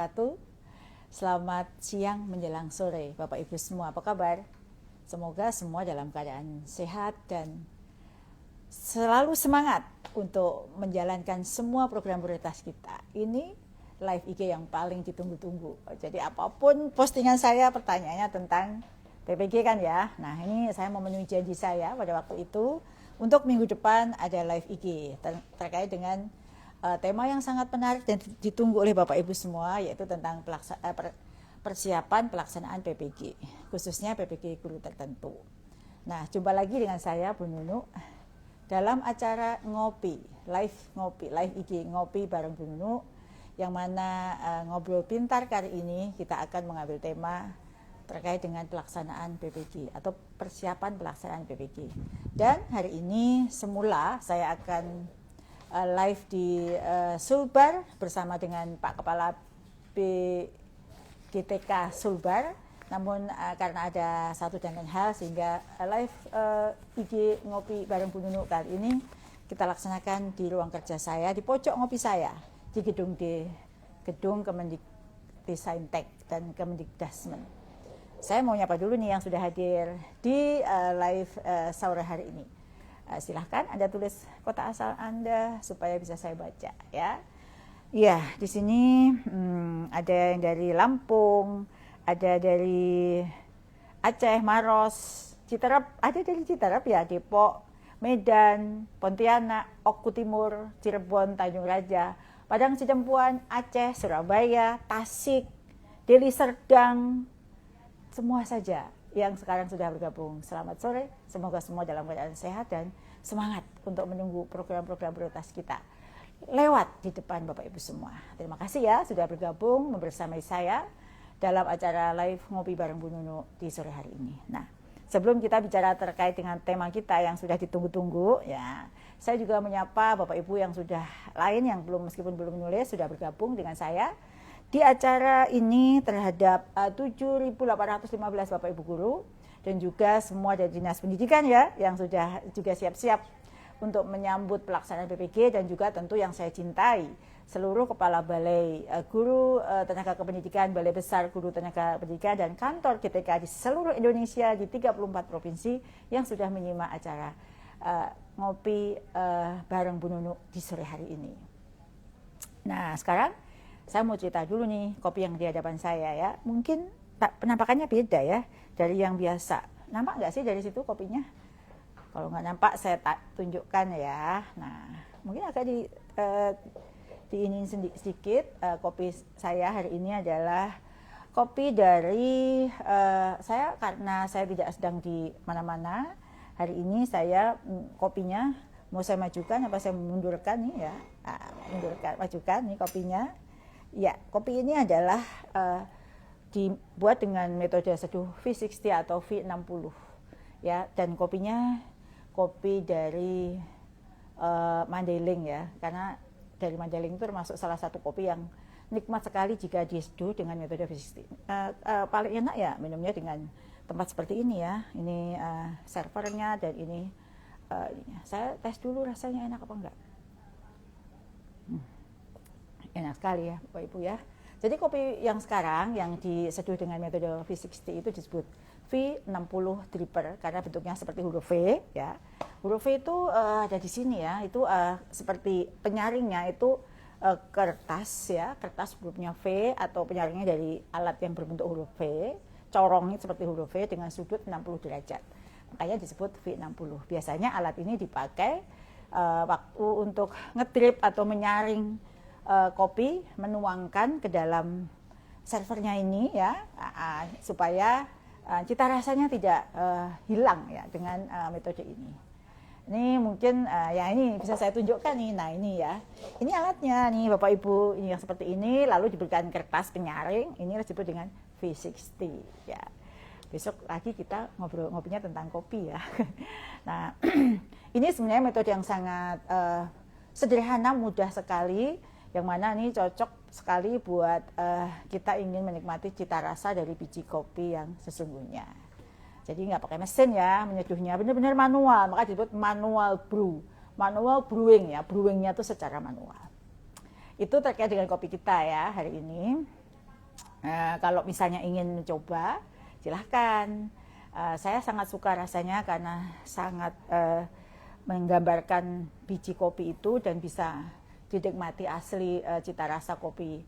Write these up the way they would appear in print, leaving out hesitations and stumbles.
wabarakatuh. Selamat siang menjelang sore Bapak Ibu semua, apa kabar? Semoga semua dalam keadaan sehat dan selalu semangat untuk menjalankan semua program prioritas kita. Ini live IG yang paling ditunggu-tunggu. Jadi apapun postingan saya pertanyaannya tentang PPG kan ya. Nah ini saya memenuhi janji saya pada waktu itu untuk minggu depan ada live IG terkait dengan tema yang sangat menarik dan ditunggu oleh Bapak Ibu semua, yaitu tentang persiapan pelaksanaan PPG, khususnya PPG guru tertentu. Nah, jumpa lagi dengan saya Bu Nunu dalam acara live IG ngopi bareng Bu Nunu, yang mana ngobrol pintar kali ini kita akan mengambil tema terkait dengan pelaksanaan PPG atau persiapan pelaksanaan PPG. Dan hari ini semula saya akan live di Sulbar bersama dengan Pak Kepala BGTK Sulbar. Namun karena ada satu dan lain hal sehingga live IG ngopi bareng Bu Nunu kali ini kita laksanakan di ruang kerja saya, di pojok ngopi saya, di gedung Kemendikbudristek dan Kemendikdasmen. Saya mau nyapa dulu nih yang sudah hadir di live sore hari ini. Silahkan Anda tulis kota asal Anda supaya bisa saya baca ya. Iya, di sini ada yang dari Lampung, ada dari Aceh, Maros, Citerep, ada dari Citerep ya, Depok, Medan, Pontianak, Oku Timur, Cirebon, Tanjung Raja, Padang Sidempuan, Aceh, Surabaya, Tasik, Deli Serdang, semua saja yang sekarang sudah bergabung. Selamat sore, semoga semua dalam keadaan sehat dan semangat untuk menunggu program-program prioritas kita lewat di depan Bapak Ibu semua. Terima kasih ya sudah bergabung membersamai saya dalam acara live ngopi bareng Bu Nunu di sore hari ini. Nah, sebelum kita bicara terkait dengan tema kita yang sudah ditunggu-tunggu ya, saya juga menyapa Bapak Ibu yang sudah lain yang meskipun belum menulis sudah bergabung dengan saya di acara ini terhadap 7.815 Bapak Ibu guru dan juga semua dari Dinas Pendidikan ya yang sudah juga siap-siap untuk menyambut pelaksanaan PPG, dan juga tentu yang saya cintai seluruh kepala balai guru tenaga kependidikan, balai besar guru tenaga pendidikan dan kantor GTK di seluruh Indonesia di 34 provinsi yang sudah menyimak acara ngopi bareng Bu Nunu di sore hari ini. Nah, sekarang saya mau cerita dulu nih kopi yang di hadapan saya ya. Mungkin penampakannya beda ya dari yang biasa. Nampak nggak sih dari situ kopinya? Kalau nggak nampak saya tunjukkan ya. Nah, mungkin agak diinin sedikit. Kopi saya hari ini adalah kopi dari saya, karena saya tidak sedang di mana-mana. Hari ini saya kopinya mau saya majukan apa saya mundurkan nih ya? Majukan nih kopinya. Ya, kopi ini adalah dibuat dengan metode seduh V60 atau V60 ya, dan kopinya kopi dari Mandailing ya, karena dari Mandailing itu termasuk salah satu kopi yang nikmat sekali jika diseduh dengan metode V60. Paling enak ya minumnya dengan tempat seperti ini ya. Ini servernya dan ini saya tes dulu rasanya enak apa enggak. Enak sekali ya Bapak Ibu ya. Jadi kopi yang sekarang yang diseduh dengan metode V60 itu disebut V60 dripper karena bentuknya seperti huruf V ya. Huruf V itu ada di sini ya. Itu seperti penyaringnya itu kertas ya, kertas hurufnya V atau penyaringnya dari alat yang berbentuk huruf V, corongnya seperti huruf V dengan sudut 60 derajat. Makanya disebut V60. Biasanya alat ini dipakai waktu untuk ngedrip atau menyaring kopi, menuangkan ke dalam servernya ini ya, supaya cita rasanya tidak hilang ya dengan metode ini. Ini mungkin ya ini bisa saya tunjukkan nih. Nah ini ya, ini alatnya nih Bapak Ibu, ini yang seperti ini, lalu diberikan kertas penyaring, ini disebut dengan V60 ya. Besok lagi kita ngobrol-ngobrolnya tentang kopi ya. Nah ini sebenarnya metode yang sangat sederhana, mudah sekali, yang mana ini cocok sekali buat kita ingin menikmati cita rasa dari biji kopi yang sesungguhnya. Jadi nggak pakai mesin ya menyeduhnya, benar-benar manual, maka disebut manual brew, manual brewing ya, brewingnya itu secara manual. Itu terkait dengan kopi kita ya hari ini. Kalau misalnya ingin mencoba, silahkan. Saya sangat suka rasanya karena sangat menggambarkan biji kopi itu dan bisa dinikmati asli cita rasa kopi,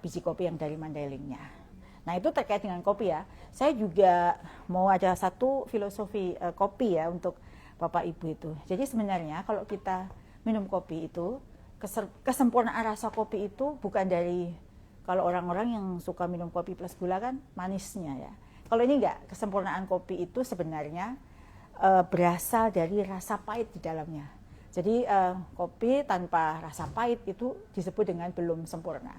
biji kopi yang dari Mandalingnya. Nah itu terkait dengan kopi ya. Saya juga mau ada satu filosofi kopi ya untuk Bapak Ibu itu. Jadi sebenarnya kalau kita minum kopi itu, kesempurnaan rasa kopi itu bukan dari, kalau orang-orang yang suka minum kopi plus gula kan manisnya ya. Kalau ini enggak, kesempurnaan kopi itu sebenarnya berasal dari rasa pahit di dalamnya. Jadi kopi tanpa rasa pahit itu disebut dengan belum sempurna.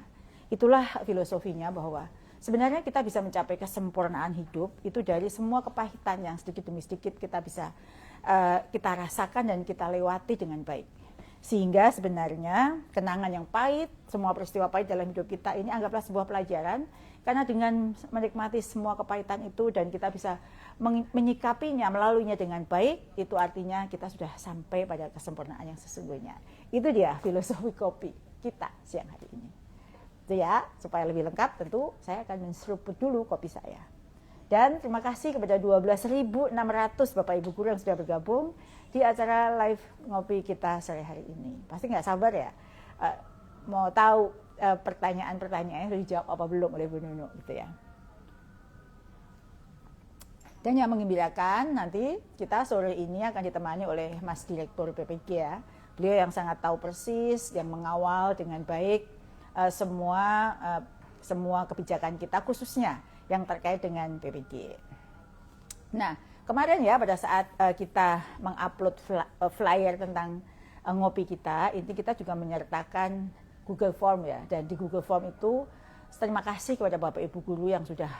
Itulah filosofinya bahwa sebenarnya kita bisa mencapai kesempurnaan hidup itu dari semua kepahitan yang sedikit demi sedikit kita bisa kita rasakan dan kita lewati dengan baik. Sehingga sebenarnya kenangan yang pahit, semua peristiwa pahit dalam hidup kita ini anggaplah sebuah pelajaran, karena dengan menikmati semua kepahitan itu dan kita bisa menyikapinya, melaluinya dengan baik, itu artinya kita sudah sampai pada kesempurnaan yang sesungguhnya. Itu dia filosofi kopi kita siang hari ini. Itu ya, supaya lebih lengkap tentu saya akan menseruput dulu kopi saya. Dan terima kasih kepada 12.600 Bapak Ibu Guru yang sudah bergabung di acara live ngopi kita sore hari ini. Pasti nggak sabar ya, mau tahu pertanyaan-pertanyaannya sudah dijawab apa belum oleh Bu Nunu gitu ya. Dan yang menggembirakan nanti kita sore ini akan ditemani oleh Mas Direktur PPG ya. Beliau yang sangat tahu persis, yang mengawal dengan baik semua kebijakan kita khususnya yang terkait dengan PPG. Nah, kemarin ya pada saat kita mengupload flyer tentang ngopi kita, ini kita juga menyertakan Google Form ya. Dan di Google Form itu terima kasih kepada Bapak Ibu Guru yang sudah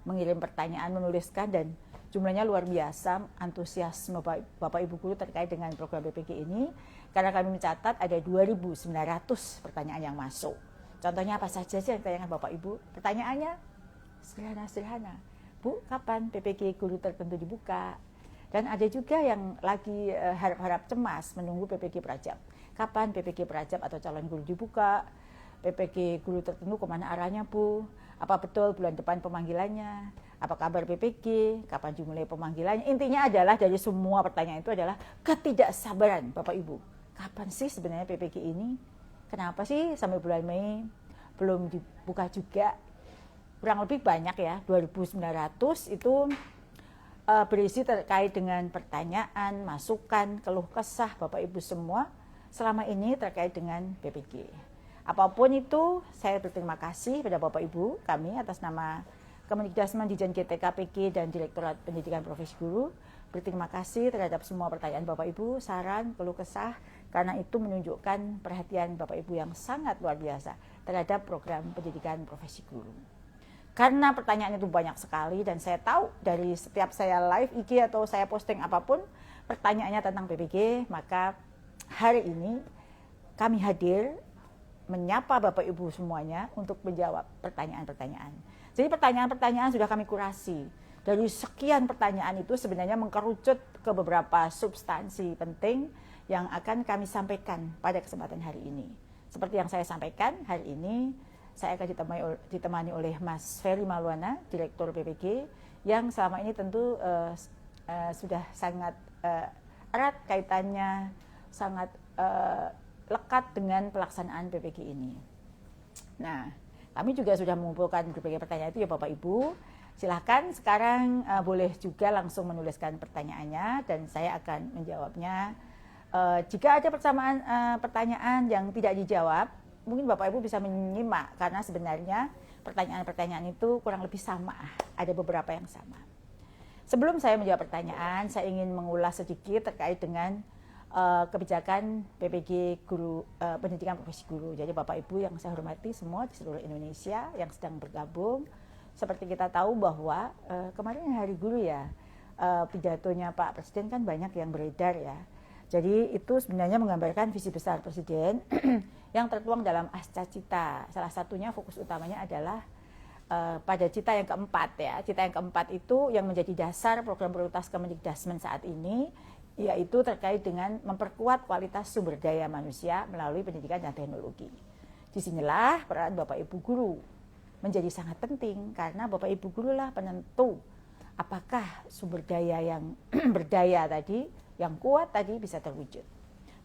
mengirim pertanyaan, menuliskan, dan jumlahnya luar biasa antusiasme Bapak Ibu Guru terkait dengan program PPG ini. Karena kami mencatat ada 2.900 pertanyaan yang masuk. Contohnya apa saja sih yang ditanyakan Bapak Ibu? Pertanyaannya sederhana. Bu, kapan PPG Guru tertentu dibuka? Dan ada juga yang lagi harap-harap cemas menunggu PPG Prajab. Kapan PPG Prajab atau calon guru dibuka? PPG Guru tertentu kemana arahnya Bu? Apa betul bulan depan pemanggilannya? Apa kabar PPG? Kapan dimulai pemanggilannya? Intinya adalah dari semua pertanyaan itu adalah ketidaksabaran Bapak Ibu. Kapan sih sebenarnya PPG ini? Kenapa sih sampai bulan Mei belum dibuka juga? Kurang lebih banyak ya, 2.900 itu berisi terkait dengan pertanyaan, masukan, keluh kesah Bapak Ibu semua selama ini terkait dengan PPG. Apapun itu, saya berterima kasih pada Bapak Ibu kami atas nama Kemendikbudrismen Dijen GTKPG dan Direktorat Pendidikan Profesi Guru. Berterima kasih terhadap semua pertanyaan Bapak Ibu, saran, keluh kesah, karena itu menunjukkan perhatian Bapak Ibu yang sangat luar biasa terhadap program pendidikan profesi guru. Karena pertanyaan itu banyak sekali dan saya tahu dari setiap saya live IG atau saya posting apapun pertanyaannya tentang PPG, maka hari ini kami hadir menyapa Bapak Ibu semuanya untuk menjawab pertanyaan-pertanyaan. Jadi pertanyaan-pertanyaan sudah kami kurasi. Dari sekian pertanyaan itu sebenarnya mengkerucut ke beberapa substansi penting yang akan kami sampaikan pada kesempatan hari ini. Seperti yang saya sampaikan hari ini, saya akan ditemani oleh Mas Ferry Maulana, Direktur PPG, yang selama ini tentu sudah sangat erat kaitannya, sangat lekat dengan pelaksanaan PPG ini. Nah, kami juga sudah mengumpulkan berbagai pertanyaan itu ya Bapak Ibu. Silahkan sekarang boleh juga langsung menuliskan pertanyaannya dan saya akan menjawabnya. Jika ada persamaan pertanyaan yang tidak dijawab, mungkin Bapak Ibu bisa menyimak karena sebenarnya pertanyaan-pertanyaan itu kurang lebih sama, ada beberapa yang sama. Sebelum saya menjawab pertanyaan, saya ingin mengulas sedikit terkait dengan kebijakan PPG Guru, Pendidikan Profesi Guru. Jadi Bapak Ibu yang saya hormati semua di seluruh Indonesia yang sedang bergabung, seperti kita tahu bahwa kemarin Hari Guru ya, pidatonya Pak Presiden kan banyak yang beredar ya. Jadi itu sebenarnya menggambarkan visi besar Presiden yang tertuang dalam Asca Cita. Salah satunya fokus utamanya adalah pada cita yang keempat ya. Cita yang keempat itu yang menjadi dasar program prioritas Kemendikbudrismen saat ini, yaitu terkait dengan memperkuat kualitas sumber daya manusia melalui pendidikan dan teknologi. Disinilah peran Bapak Ibu Guru menjadi sangat penting karena Bapak Ibu guru lah penentu apakah sumber daya yang berdaya tadi, yang kuat tadi bisa terwujud.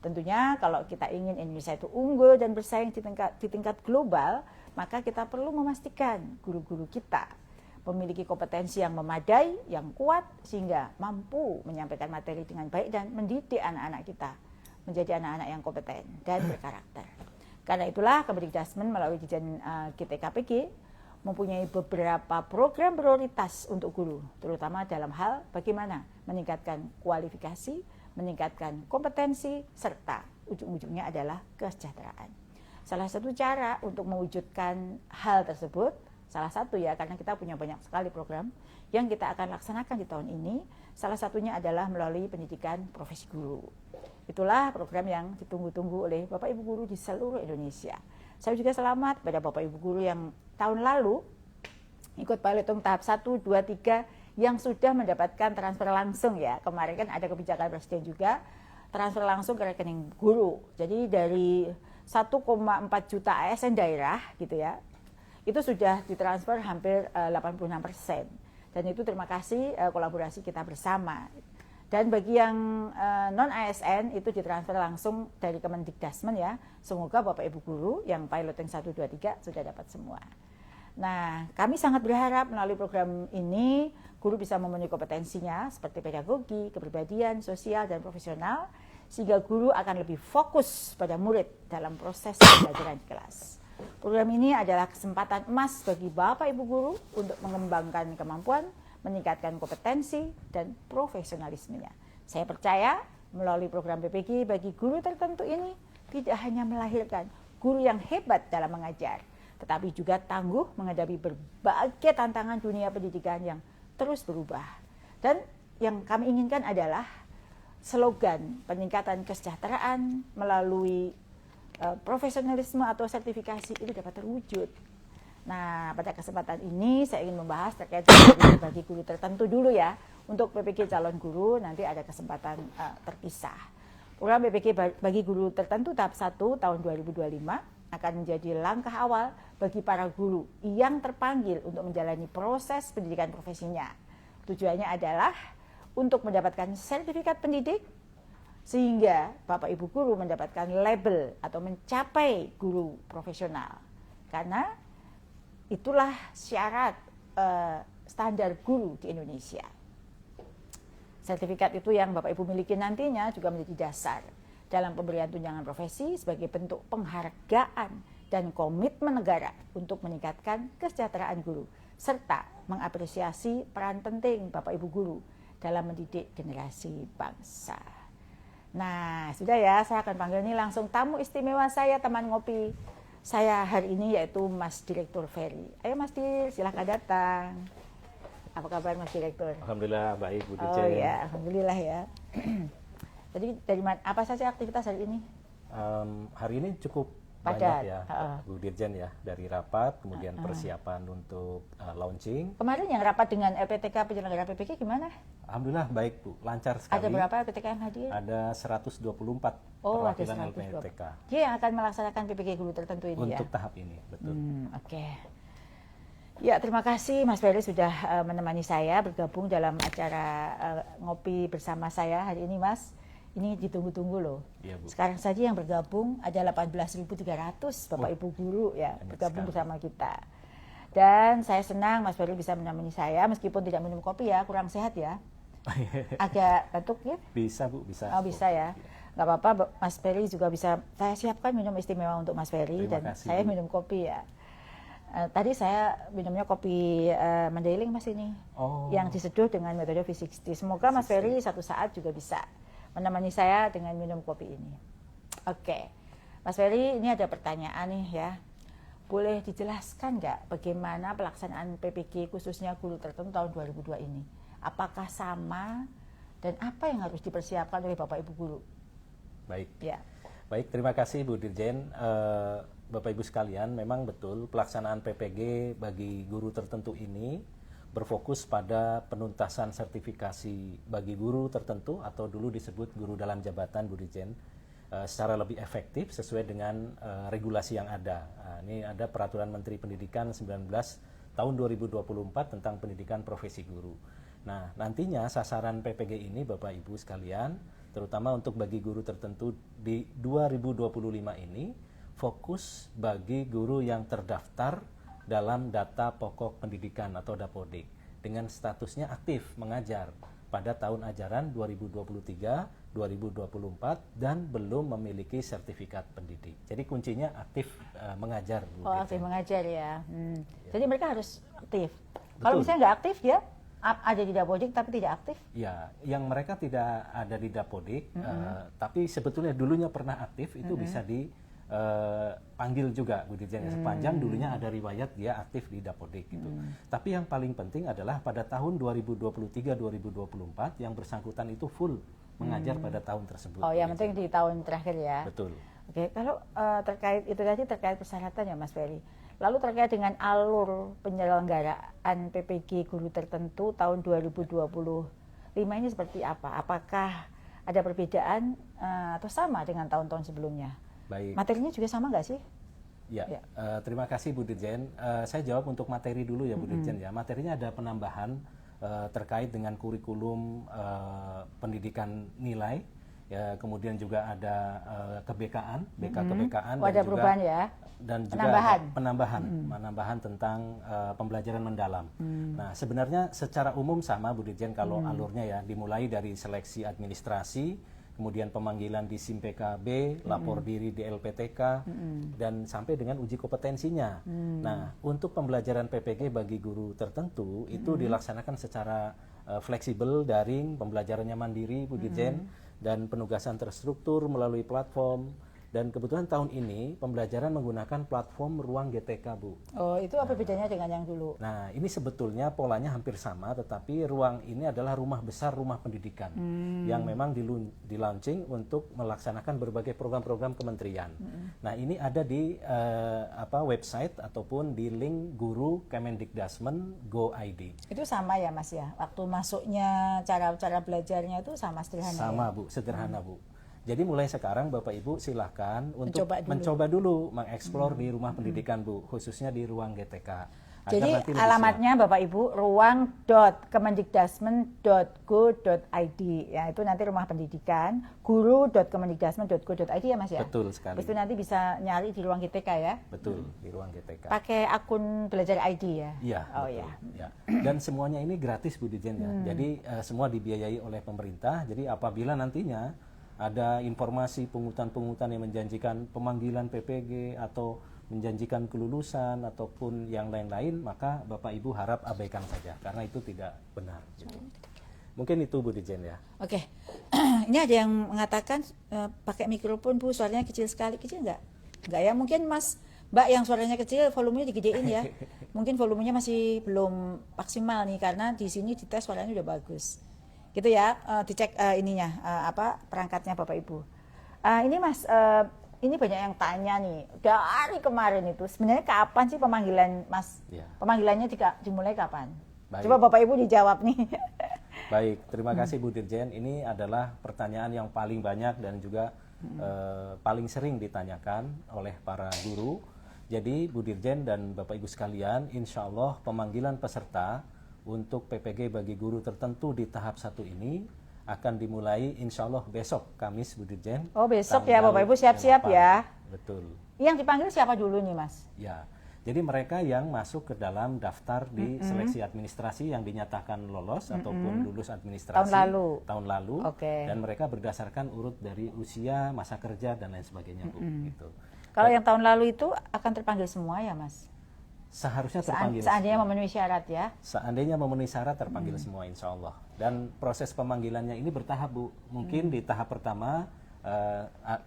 Tentunya kalau kita ingin Indonesia itu unggul dan bersaing di tingkat global, maka kita perlu memastikan guru-guru kita memiliki kompetensi yang memadai, yang kuat, sehingga mampu menyampaikan materi dengan baik dan mendidik anak-anak kita menjadi anak-anak yang kompeten dan berkarakter. Karena itulah Kemendikbudrismen melalui Dirjen GTKPG mempunyai beberapa program prioritas untuk guru, terutama dalam hal bagaimana meningkatkan kualifikasi, meningkatkan kompetensi, serta ujung-ujungnya adalah kesejahteraan. Salah satu cara untuk mewujudkan hal tersebut, salah satu ya, karena kita punya banyak sekali program yang kita akan laksanakan di tahun ini, salah satunya adalah melalui pendidikan profesi guru. Itulah program yang ditunggu-tunggu oleh Bapak Ibu guru di seluruh Indonesia. Saya juga selamat pada Bapak Ibu guru yang tahun lalu ikut piloting tahap 1, 2, 3 yang sudah mendapatkan transfer langsung ya. Kemarin kan ada kebijakan Presiden juga transfer langsung ke rekening guru. Jadi dari 1,4 juta ASN daerah gitu ya, itu sudah ditransfer hampir 86%. Dan itu terima kasih kolaborasi kita bersama. Dan bagi yang non ASN itu ditransfer langsung dari Kemendikbudrismen ya. Semoga Bapak Ibu guru yang piloting 1, 2, 3 sudah dapat semua. Nah, kami sangat berharap melalui program ini guru bisa memenuhi kompetensinya seperti pedagogi, kepribadian, sosial, dan profesional, sehingga guru akan lebih fokus pada murid dalam proses pembelajaran di kelas. Program ini adalah kesempatan emas bagi Bapak Ibu guru untuk mengembangkan kemampuan, meningkatkan kompetensi dan profesionalismenya. Saya percaya melalui program PPG bagi guru tertentu ini tidak hanya melahirkan guru yang hebat dalam mengajar, tetapi juga tangguh menghadapi berbagai tantangan dunia pendidikan yang terus berubah. Dan yang kami inginkan adalah slogan peningkatan kesejahteraan melalui profesionalisme atau sertifikasi itu dapat terwujud. Nah, pada kesempatan ini saya ingin membahas terkait dengan bagi guru tertentu dulu ya. Untuk PPG calon guru nanti ada kesempatan terpisah. Program PPG bagi guru tertentu tahap 1 tahun 2025 akan menjadi langkah awal bagi para guru yang terpanggil untuk menjalani proses pendidikan profesinya. Tujuannya adalah untuk mendapatkan sertifikat pendidik sehingga Bapak Ibu guru mendapatkan label atau mencapai guru profesional. Karena itulah syarat standar guru di Indonesia. Sertifikat itu yang Bapak Ibu miliki nantinya juga menjadi dasar dalam pemberian tunjangan profesi sebagai bentuk penghargaan dan komitmen negara untuk meningkatkan kesejahteraan guru serta mengapresiasi peran penting Bapak Ibu guru dalam mendidik generasi bangsa. Nah, sudah ya, saya akan panggil nih langsung tamu istimewa saya, teman ngopi saya hari ini, yaitu Mas Direktur Ferry. Ayo Mas Dir, silahkan datang. Apa kabar Mas Direktur? Alhamdulillah baik Bu Dirjen. Oh ya, alhamdulillah ya. Jadi dari mana, apa saja aktivitas hari ini? Hari ini cukup padat banyak ya Bu Dirjen ya, dari rapat, kemudian persiapan untuk launching. Kemarin yang rapat dengan LPTK penyelenggara PPG gimana? Alhamdulillah baik Bu, lancar sekali. Ada berapa LPTK yang hadir? Ada 124 perwakilan LPTK. Dia yang akan melaksanakan PPG guru tertentu ini untuk tahap ini, betul. Oke. Ya, terima kasih Mas Ferry sudah menemani saya bergabung dalam acara ngopi bersama saya hari ini Mas. Ini ditunggu-tunggu loh. Iya, Bu. Sekarang saja yang bergabung ada 18.300 Bapak Ibu guru ya bergabung bersama kita. Dan saya senang Mas Ferry bisa menemani saya meskipun tidak minum kopi ya, kurang sehat ya. Agak batuk ya? Bisa Bu, bisa. Oh bisa ya. Nggak apa-apa, Mas Ferry juga bisa saya siapkan minum istimewa untuk Mas Ferry. Terima dan kasih, saya Bu. minum kopi ya. Tadi saya minumnya kopi Mandailing Mas ini, yang diseduh dengan metode V60. Semoga Mas Ferry satu saat juga bisa menemani saya dengan minum kopi ini. Oke, Mas Ferry, ini ada pertanyaan nih ya. Boleh dijelaskan nggak bagaimana pelaksanaan PPG khususnya guru tertentu tahun 2002 ini? Apakah sama dan apa yang harus dipersiapkan oleh Bapak Ibu guru? Baik. Ya. Baik, terima kasih Bu Dirjen. Bapak Ibu sekalian, memang betul pelaksanaan PPG bagi guru tertentu ini berfokus pada penuntasan sertifikasi bagi guru tertentu atau dulu disebut guru dalam jabatan Bu Dirjen. secara lebih efektif sesuai dengan regulasi yang ada. Ini ada Peraturan Menteri Pendidikan 19 tahun 2024 tentang pendidikan profesi guru. Nah, nantinya sasaran PPG ini Bapak Ibu sekalian, terutama untuk bagi guru tertentu di 2025 ini, fokus bagi guru yang terdaftar dalam data pokok pendidikan atau Dapodik dengan statusnya aktif mengajar pada tahun ajaran 2023-2024 dan belum memiliki sertifikat pendidik. Jadi kuncinya aktif mengajar. Bu Oh, Dirjen. aktif mengajar ya. Jadi mereka harus aktif. Betul. Kalau misalnya nggak aktif ya, ada di Dapodik tapi tidak aktif. Ya, yang mereka tidak ada di Dapodik, tapi sebetulnya dulunya pernah aktif, itu bisa dipanggil juga Bu Dirjen. Sepanjang dulunya ada riwayat dia aktif di Dapodik gitu. Tapi yang paling penting adalah pada tahun 2023-2024 yang bersangkutan itu full mengajar pada tahun tersebut. Oh, yang Bu penting di tahun terakhir ya. Betul. Oke, kalau terkait itu tadi terkait persyaratan ya Mas Ferry. Lalu terkait dengan alur penyelenggaraan PPG guru tertentu tahun 2025 ini seperti apa? Apakah ada perbedaan atau sama dengan tahun-tahun sebelumnya? Baik. Materinya juga sama nggak sih? Ya, Ya. Terima kasih Bu Dirjen. Saya jawab untuk materi dulu ya Bu Dirjen ya. Materinya ada penambahan terkait dengan kurikulum pendidikan nilai, ya, kemudian juga ada kebekaan, BK kebekaan, Oh, ada perubahan ya? dan juga Penambahan. ada penambahan tentang pembelajaran mendalam. Nah, sebenarnya secara umum sama Bu Dirjen kalau alurnya ya, dimulai dari seleksi administrasi, kemudian pemanggilan di SIM PKB, lapor diri di LPTK, dan sampai dengan uji kompetensinya. Nah, untuk pembelajaran PPG bagi guru tertentu itu dilaksanakan secara fleksibel, daring, pembelajarannya mandiri Bu Dirjen, dan penugasan terstruktur melalui platform. Dan kebetulan tahun ini pembelajaran menggunakan platform Ruang GTK, Bu. Oh, itu apa bedanya dengan yang dulu? Nah, ini sebetulnya polanya hampir sama, tetapi Ruang ini adalah rumah besar, rumah pendidikan, yang memang di-launching untuk melaksanakan berbagai program-program kementerian. Nah, ini ada di website ataupun di link guru Kemendikdasmen Go.id. Itu sama ya Mas ya? Waktu masuknya, cara-cara belajarnya itu sama sederhana Sama ya? Bu, sederhana Bu. Jadi mulai sekarang Bapak Ibu silahkan untuk Mencoba dulu. mengeksplor di rumah pendidikan Bu, khususnya di Ruang GTK. Agar Jadi nanti lebih alamatnya Bapak Ibu ruang.kemendikdasmen.go.id ya, itu nanti rumah pendidikan, guru.kemendikdasmen.go.id ya Mas ya? Betul sekali. Habis itu nanti bisa nyari di ruang GTK ya? Betul, di Ruang GTK. Pakai akun belajar ID ya? Iya, Oh betul. ya. Ya. Dan semuanya ini gratis Bu Dirjen ya. Jadi semua dibiayai oleh pemerintah. Jadi apabila nantinya ada informasi pungutan-pungutan yang menjanjikan pemanggilan PPG atau menjanjikan kelulusan ataupun yang lain-lain, maka Bapak Ibu harap abaikan saja karena itu tidak benar. Gitu. Mungkin itu Bu Dirjen ya. Oke, ini ada yang mengatakan pakai mikrofon Bu, suaranya kecil sekali. Kecil nggak? Nggak ya, mungkin Mbak yang suaranya kecil, volumenya digedein ya. Mungkin volumenya masih belum maksimal nih, karena di sini dites suaranya udah bagus. Gitu ya, dicek perangkatnya Bapak Ibu. Ini Mas, ini banyak yang tanya nih, dari kemarin itu sebenarnya kapan sih pemanggilan Mas? Ya. Pemanggilannya dimulai kapan? Baik. Coba Bapak Ibu dijawab nih. Baik, terima kasih Bu Dirjen. Ini adalah pertanyaan yang paling banyak dan juga paling sering ditanyakan oleh para guru. Jadi Bu Dirjen dan Bapak Ibu sekalian, insya Allah pemanggilan peserta untuk PPG bagi guru tertentu di tahap 1 ini akan dimulai insya Allah besok Kamis Bu Dirjen. Oh besok ya Bapak Ibu, siap-siap 8. ya. Betul. Yang dipanggil siapa dulu nih Mas? Ya, jadi mereka yang masuk ke dalam daftar di seleksi administrasi yang dinyatakan lolos ataupun lulus administrasi tahun lalu, Oke. dan mereka berdasarkan urut dari usia, masa kerja dan lain sebagainya Bu. Gitu. Kalau yang tahun lalu itu akan terpanggil semua ya Mas? Seharusnya terpanggil. Seandainya memenuhi syarat ya? Seandainya memenuhi syarat terpanggil semua insya Allah. Dan proses pemanggilannya ini bertahap Bu. Mungkin di tahap pertama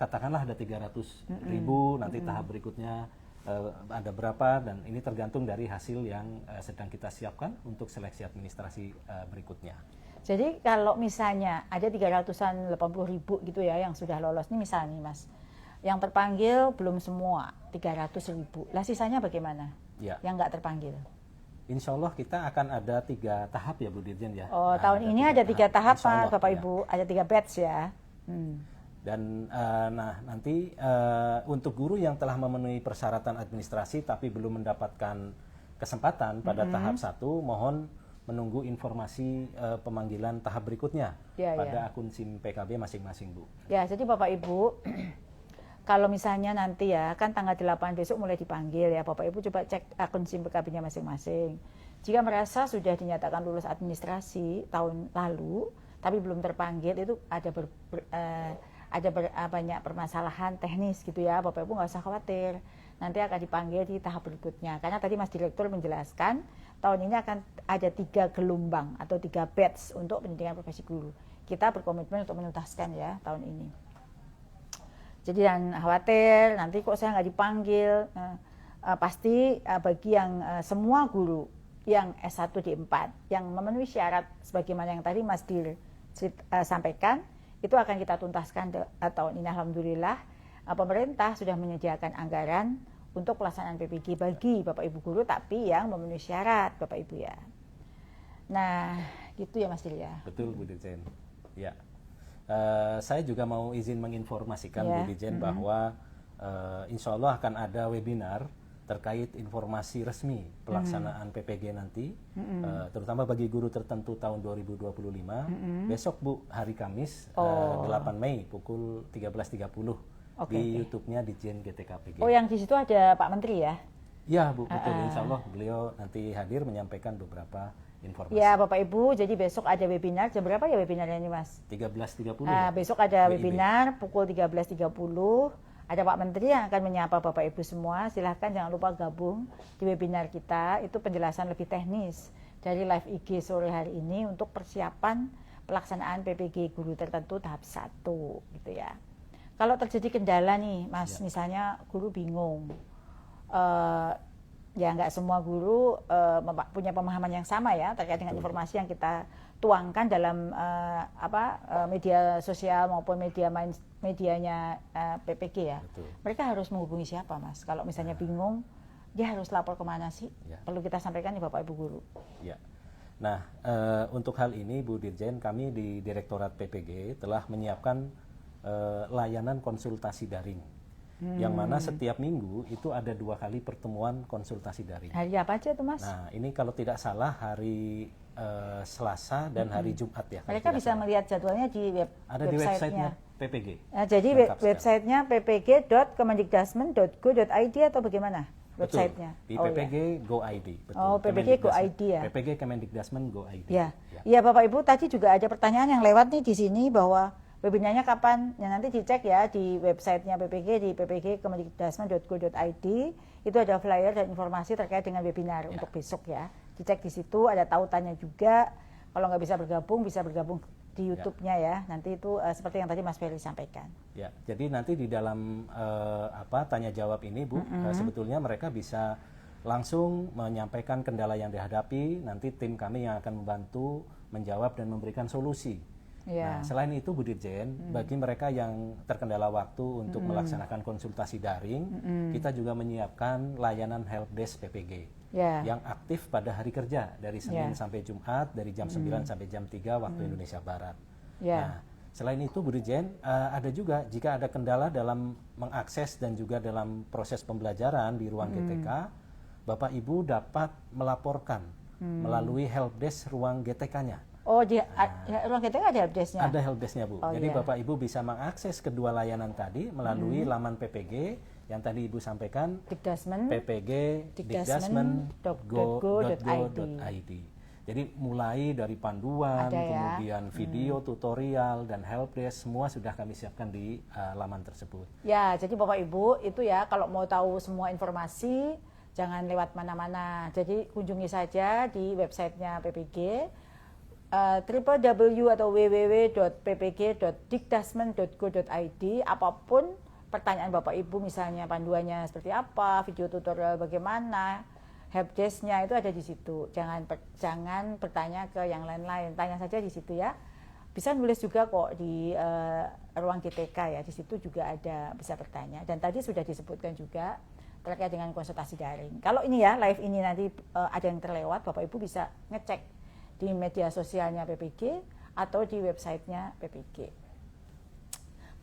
katakanlah ada 300.000, nanti tahap berikutnya ada berapa, dan ini tergantung dari hasil yang sedang kita siapkan untuk seleksi administrasi berikutnya. Jadi kalau misalnya ada 380.000 gitu ya yang sudah lolos nih misalnya nih Mas, yang terpanggil belum semua 300.000, lah sisanya bagaimana? Ya. Yang nggak terpanggil? Insya Allah kita akan ada 3 tahap ya Bu Dirjen ya. Oh, Nah, tahun ini ada 3 tahap Insya Allah, Bapak ya. Ibu, ada 3 batch ya. Dan nah nanti untuk guru yang telah memenuhi persyaratan administrasi tapi belum mendapatkan kesempatan pada tahap 1, mohon menunggu informasi pemanggilan tahap berikutnya pada akun SIM PKB masing-masing, Bu. Ya, jadi Bapak Ibu, kalau misalnya nanti ya, kan tanggal 8 besok mulai dipanggil ya, Bapak Ibu coba cek akun SIM PKB-nya masing-masing. Jika merasa sudah dinyatakan lulus administrasi tahun lalu, tapi belum terpanggil, itu ada banyak permasalahan teknis gitu ya, Bapak Ibu nggak usah khawatir. Nanti akan dipanggil di tahap berikutnya. Karena tadi Mas Direktur menjelaskan, tahun ini akan ada 3 gelombang atau 3 batch untuk pendidikan profesi guru. Kita berkomitmen untuk menuntaskan ya tahun ini. Jadi jangan khawatir, nanti kok saya nggak dipanggil. Pasti bagi yang semua guru yang S1 D4, yang memenuhi syarat sebagaimana yang tadi Mas Dir sampaikan, itu akan kita tuntaskan tahun ini. Alhamdulillah, pemerintah sudah menyediakan anggaran untuk pelaksanaan PPG bagi Bapak Ibu guru, tapi yang memenuhi syarat Bapak Ibu ya. Nah, gitu ya Mas Dir ya. Betul Bu Dirjen. Ya. Saya juga mau izin menginformasikan Bu Dirjen bahwa insya Allah akan ada webinar terkait informasi resmi pelaksanaan PPG nanti, terutama bagi guru tertentu tahun 2025. Besok Bu, hari Kamis, 8 Mei pukul 13.30 di YouTube-nya Ditjen GTKPG. Oh, yang di situ ada Pak Menteri ya? Ya Bu, betul. Insya Allah beliau nanti hadir menyampaikan beberapa informasi. Ya Bapak Ibu, jadi besok ada webinar, jam berapa ya webinarnya ini Mas? 13.30. Besok ada webinar pukul 13.30. Ada Pak Menteri yang akan menyapa Bapak Ibu semua. Silahkan jangan lupa gabung di webinar kita. Itu penjelasan lebih teknis dari live IG sore hari ini untuk persiapan pelaksanaan PPG guru tertentu tahap 1 gitu ya. Kalau terjadi kendala nih Mas, misalnya guru bingung, ya nggak semua guru punya pemahaman yang sama ya terkait dengan informasi yang kita tuangkan dalam media sosial maupun medianya PPG ya. Betul. Mereka harus menghubungi siapa Mas? Kalau misalnya bingung, dia harus lapor kemana sih? Perlu kita sampaikan nih Bapak Ibu guru. Ya. Nah, untuk hal ini Bu Dirjen, kami di Direktorat PPG telah menyiapkan layanan konsultasi daring. Yang mana setiap minggu itu ada 2 kali pertemuan konsultasi daring. Hari apa aja tuh Mas? Nah, ini kalau tidak salah hari Selasa dan hari Jumat ya. Mereka bisa melihat jadwalnya di website-nya PPG. Nah, jadi website-nya ppg.kemendikdasmen.go.id atau bagaimana? Website-nya. Di PPG Go ID. Betul. Oh, PPG Go ID ya. PPG Kemendikdasmen Go ID. Ya. Ya Bapak Ibu, tadi juga ada pertanyaan yang lewat nih di sini bahwa webinarnya kapan? Ya, nanti dicek ya di websitenya PPG di ppg.kemendikdasmen.go.id. Itu ada flyer dan informasi terkait dengan webinar untuk besok ya. Dicek di situ, ada tautannya juga. Kalau nggak bisa bergabung di YouTube-nya ya. Nanti itu seperti yang tadi Mas Ferry sampaikan. Ya, jadi nanti di dalam tanya jawab ini Bu, sebetulnya mereka bisa langsung menyampaikan kendala yang dihadapi. Nanti tim kami yang akan membantu menjawab dan memberikan solusi. Nah, selain itu Bu Dirjen, bagi mereka yang terkendala waktu untuk melaksanakan konsultasi daring, kita juga menyiapkan layanan helpdesk PPG yang aktif pada hari kerja dari Senin sampai Jumat dari jam 9 sampai jam 3 waktu Indonesia Barat. Nah, selain itu Bu Dirjen, ada juga jika ada kendala dalam mengakses dan juga dalam proses pembelajaran di ruang GTK, Bapak Ibu dapat melaporkan melalui helpdesk ruang GTK-nya. Oh, ruang GTK ada helpdesk-nya? Ada helpdesk-nya Bu. Jadi Bapak Ibu bisa mengakses kedua layanan tadi melalui laman PPG yang tadi Ibu sampaikan, ppg.dikdasmen.go.id. Jadi mulai dari panduan, kemudian video tutorial dan helpdesk semua sudah kami siapkan di laman tersebut. Ya, jadi Bapak Ibu itu ya kalau mau tahu semua informasi jangan lewat mana-mana. Jadi kunjungi saja di websitenya PPG. www atau www.ppg.dikdasmen.go.id. Apapun pertanyaan Bapak Ibu, misalnya panduannya seperti apa, video tutorial bagaimana, helpdesk-nya itu ada di situ. Jangan bertanya ke yang lain-lain, tanya saja di situ ya. Bisa nulis juga kok di ruang GTK ya, di situ juga ada bisa bertanya. Dan tadi sudah disebutkan juga terkait dengan konsultasi daring. Kalau ini ya live ini nanti ada yang terlewat, Bapak Ibu bisa ngecek di media sosialnya PPG atau di websitenya PPG.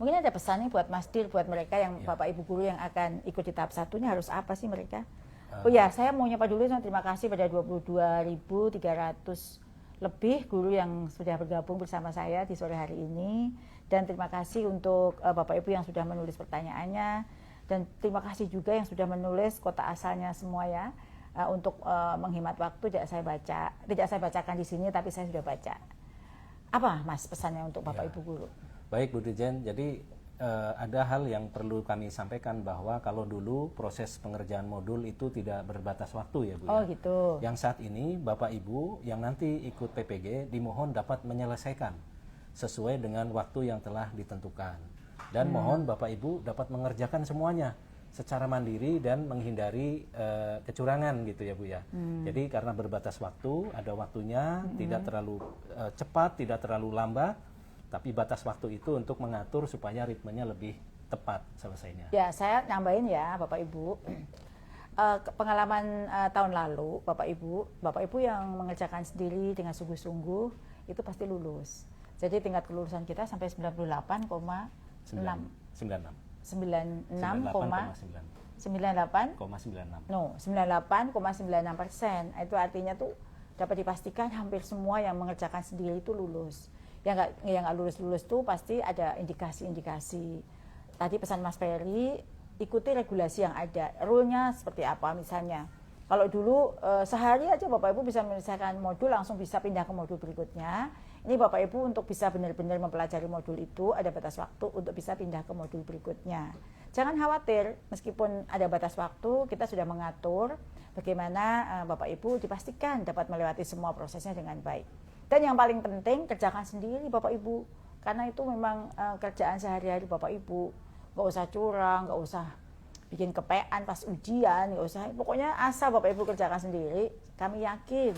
Mungkin ada pesan nih buat Mas Dir, buat mereka yang Bapak Ibu guru yang akan ikut di tahap 1 ini harus apa sih mereka? Oh ya, saya mau nyapa dulu, terima kasih pada 22.300 lebih guru yang sudah bergabung bersama saya di sore hari ini. Dan terima kasih untuk Bapak Ibu yang sudah menulis pertanyaannya. Dan terima kasih juga yang sudah menulis kota asalnya semua ya. Untuk menghemat waktu tidak saya bacakan di sini, tapi saya sudah baca. Apa Mas pesannya untuk Bapak Ibu guru? Baik Bu Dirjen, jadi ada hal yang perlu kami sampaikan bahwa kalau dulu proses pengerjaan modul itu tidak berbatas waktu ya Bu. Oh gitu. Yang saat ini Bapak Ibu yang nanti ikut PPG dimohon dapat menyelesaikan sesuai dengan waktu yang telah ditentukan. Dan mohon Bapak Ibu dapat mengerjakan semuanya secara mandiri dan menghindari kecurangan gitu ya Bu ya. Jadi karena berbatas waktu, ada waktunya, tidak terlalu cepat, tidak terlalu lambat. Tapi batas waktu itu untuk mengatur supaya ritmenya lebih tepat selesainya. Ya, saya nambahin ya Bapak Ibu. Pengalaman tahun lalu Bapak Ibu yang mengerjakan sendiri dengan sungguh-sungguh itu pasti lulus. Jadi tingkat kelulusan kita sampai 98,6. 98,96%. Itu artinya tuh dapat dipastikan hampir semua yang mengerjakan sendiri itu lulus. Yang nggak lulus tuh pasti ada indikasi-indikasi. Tadi pesan Mas Ferry, ikuti regulasi yang ada. Rule-nya seperti apa misalnya. Kalau dulu sehari aja Bapak Ibu bisa menyelesaikan modul langsung bisa pindah ke modul berikutnya. Ini Bapak Ibu untuk bisa benar-benar mempelajari modul itu ada batas waktu untuk bisa pindah ke modul berikutnya. Jangan khawatir, meskipun ada batas waktu, kita sudah mengatur bagaimana Bapak Ibu dipastikan dapat melewati semua prosesnya dengan baik. Dan yang paling penting, kerjakan sendiri Bapak Ibu. Karena itu memang kerjaan sehari-hari Bapak Ibu. Nggak usah curang, nggak usah bikin kepean pas ujian, nggak usah. Pokoknya asal Bapak Ibu kerjakan sendiri, kami yakin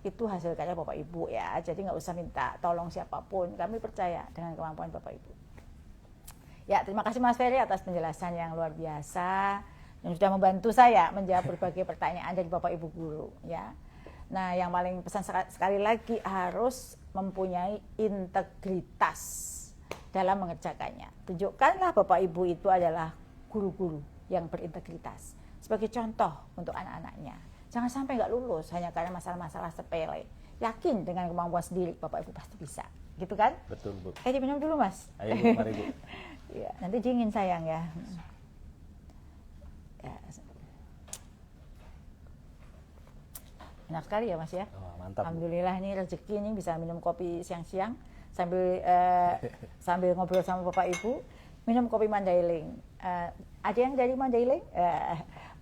itu hasil karya Bapak Ibu ya. Jadi nggak usah minta tolong siapapun. Kami percaya dengan kemampuan Bapak Ibu. Ya, terima kasih Mas Ferry atas penjelasan yang luar biasa. Yang sudah membantu saya menjawab berbagai pertanyaan dari Bapak Ibu guru ya. Nah, yang paling pesan sekali lagi harus mempunyai integritas dalam mengerjakannya. Tunjukkanlah Bapak Ibu itu adalah guru-guru yang berintegritas sebagai contoh untuk anak-anaknya. Jangan sampai nggak lulus hanya karena masalah-masalah sepele. Yakin dengan kemampuan sendiri Bapak Ibu pasti bisa, gitu kan? Betul Bu. Diminum dulu Mas. Ayo Bu, mari Bu. Ya, nanti dingin sayang ya. Enak sekali ya Mas ya. Oh, mantap. Alhamdulillah ini rezeki ini bisa minum kopi siang-siang sambil sambil ngobrol sama Bapak Ibu, minum kopi Mandailing. Ada yang dari Mandailing?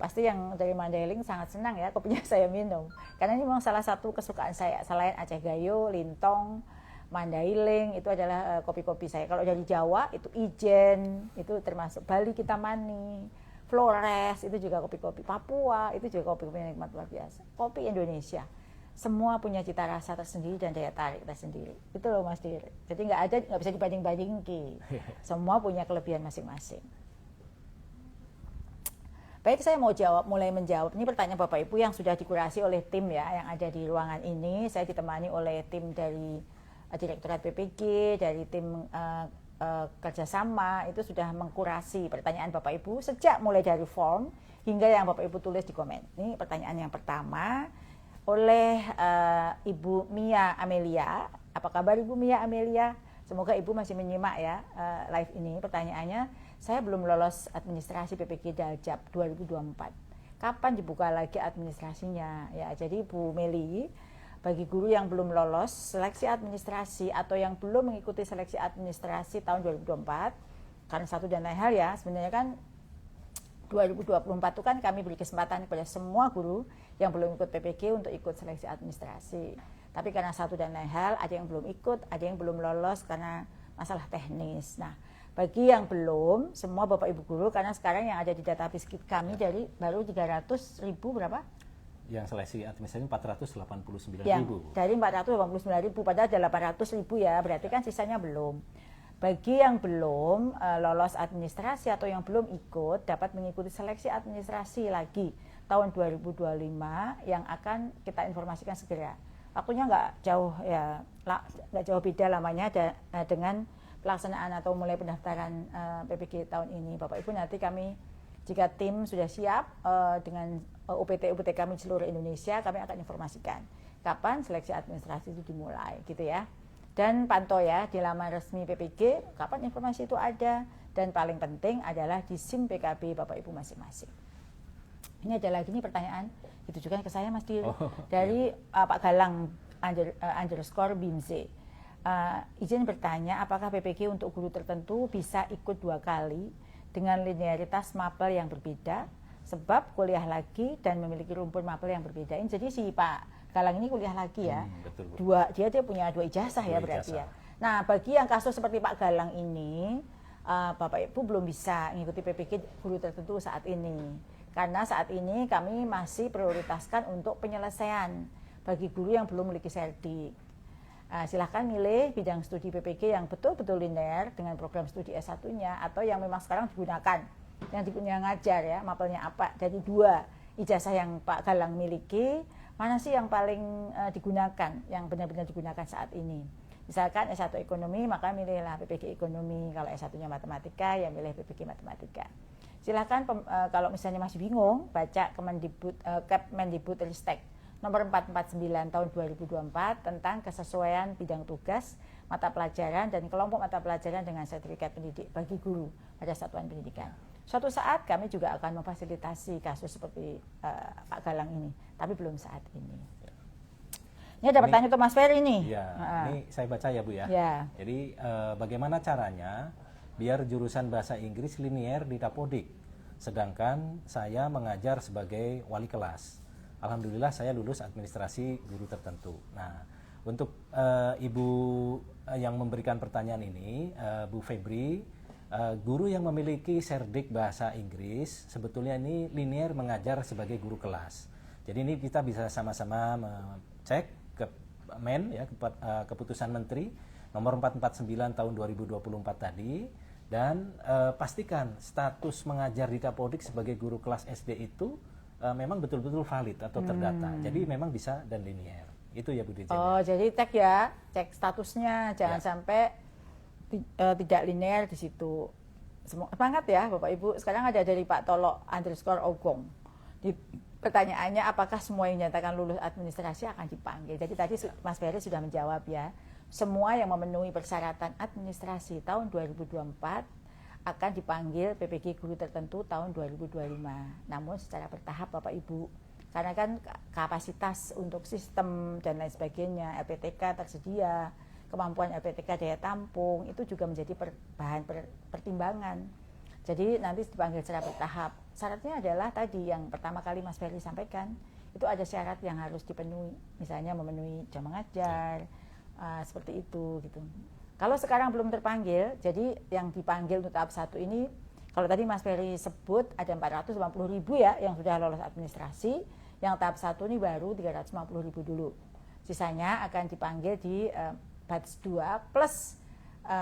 Pasti yang dari Mandailing sangat senang ya kopinya saya minum. Karena ini memang salah satu kesukaan saya. Selain Aceh Gayo, Lintong, Mandailing itu adalah kopi-kopi saya. Kalau dari Jawa itu Ijen, itu termasuk Bali Kitamani. Flores itu juga kopi-kopi, Papua itu juga kopi-kopi yang nikmat luar biasa. Kopi Indonesia semua punya cita rasa tersendiri dan daya tarik tersendiri. Itu loh Mas Dir. Jadi nggak bisa dibanding-bandingkan. Semua punya kelebihan masing-masing. Baik, saya mau mulai menjawab. Ini pertanyaan Bapak Ibu yang sudah dikurasi oleh tim ya yang ada di ruangan ini. Saya ditemani oleh tim dari Direktorat PPG, dari tim kerjasama itu sudah mengkurasi pertanyaan Bapak Ibu sejak mulai dari form hingga yang Bapak Ibu tulis di komen. Ini pertanyaan yang pertama oleh Ibu Mia Amelia. Apa kabar Ibu Mia Amelia? Semoga Ibu masih menyimak ya live ini. Pertanyaannya, saya belum lolos administrasi PPG Daljab 2024. Kapan dibuka lagi administrasinya? Ya, jadi Bu Meli, bagi guru yang belum lolos seleksi administrasi atau yang belum mengikuti seleksi administrasi tahun 2024, karena satu dan lain hal ya, sebenarnya kan 2024 itu kan kami beri kesempatan kepada semua guru yang belum ikut PPG untuk ikut seleksi administrasi. Tapi karena satu dan lain hal, ada yang belum ikut, ada yang belum lolos karena masalah teknis. Nah, bagi yang belum, semua Bapak Ibu guru, karena sekarang yang ada di database kami dari baru 300.000 berapa? Yang seleksi administrasi 489.000. Dari 489.000 padahal ada 800.000 ya, berarti kan sisanya belum. Bagi yang belum lolos administrasi atau yang belum ikut, dapat mengikuti seleksi administrasi lagi tahun 2025 yang akan kita informasikan segera. Waktunya nggak jauh ya, nggak jauh beda lamanya dengan pelaksanaan atau mulai pendaftaran PPG tahun ini. Bapak Ibu, nanti kami jika tim sudah siap dengan UPT kami seluruh Indonesia, kami akan informasikan kapan seleksi administrasi itu dimulai, gitu ya. Dan pantau ya di laman resmi PPG kapan informasi itu ada, dan paling penting adalah di SIM PKB Bapak Ibu masing-masing. Ini ada lagi nih pertanyaan ditujukan ke saya Mas Dir dari Pak Galang underscore Bimze. Izin bertanya, apakah PPG untuk guru tertentu bisa ikut 2 kali dengan linearitas mapel yang berbeda, sebab kuliah lagi dan memiliki rumpun mapel yang berbeda. Jadi si Pak Galang ini kuliah lagi ya, betul. dia punya 2 ijazah ya berarti ya. Nah bagi yang kasus seperti Pak Galang ini, Bapak Ibu belum bisa mengikuti PPG guru tertentu saat ini, karena saat ini kami masih prioritaskan untuk penyelesaian bagi guru yang belum memiliki serdik. Silahkan milih bidang studi PPG yang betul-betul linear dengan program studi S1-nya, atau yang memang sekarang digunakan, yang ngajar ya, mapelnya apa. Dari 2 ijazah yang Pak Galang miliki, mana sih yang paling digunakan, yang benar-benar digunakan saat ini. Misalkan S1 ekonomi, maka milihlah PPG ekonomi. Kalau S1-nya matematika, ya milih PPG matematika. Silahkan kalau misalnya masih bingung, baca Kemendikbudristek nomor 449 tahun 2024 tentang kesesuaian bidang tugas, mata pelajaran, dan kelompok mata pelajaran dengan sertifikat pendidik bagi guru pada satuan pendidikan. Suatu saat kami juga akan memfasilitasi kasus seperti Pak Galang ini, tapi belum saat ini. Ini ada pertanyaan untuk Mas Ferry nih. Ya, ini saya baca ya Bu ya. Ya. Jadi bagaimana caranya biar jurusan bahasa Inggris linier di Dapodik, sedangkan saya mengajar sebagai wali kelas. Alhamdulillah saya lulus administrasi guru tertentu. Nah, untuk Ibu yang memberikan pertanyaan ini, Bu Febri, guru yang memiliki serdik bahasa Inggris sebetulnya ini linier mengajar sebagai guru kelas. Jadi ini kita bisa sama-sama cek ke Men ya, keputusan Menteri nomor 449 tahun 2024 tadi, dan pastikan status mengajar di Dapodik sebagai guru kelas SD itu memang betul-betul valid atau terdata. Jadi memang bisa dan linier. Itu ya Bu Dirjen. Oh, jadi cek statusnya, jangan sampai tidak linear di situ. Semangat ya Bapak Ibu. Sekarang ada dari Pak Tolok underscore Ogong. Pertanyaannya, apakah semua yang dinyatakan lulus administrasi akan dipanggil? Jadi tadi Mas Ferry sudah menjawab ya. Semua yang memenuhi persyaratan administrasi tahun 2024 akan dipanggil PPG guru tertentu tahun 2025. Namun secara bertahap Bapak Ibu. Karena kan kapasitas untuk sistem dan lain sebagainya, LPTK tersedia, kemampuan LPTK daya tampung, itu juga menjadi bahan pertimbangan. Jadi nanti dipanggil secara bertahap. Syaratnya adalah tadi yang pertama kali Mas Ferry sampaikan, itu ada syarat yang harus dipenuhi. Misalnya memenuhi jam mengajar, seperti itu gitu. Kalau sekarang belum terpanggil, jadi yang dipanggil untuk tahap 1 ini, kalau tadi Mas Ferry sebut ada 450.000 ya yang sudah lolos administrasi, yang tahap 1 ini baru 350.000 dulu. Sisanya akan dipanggil di batch 2 plus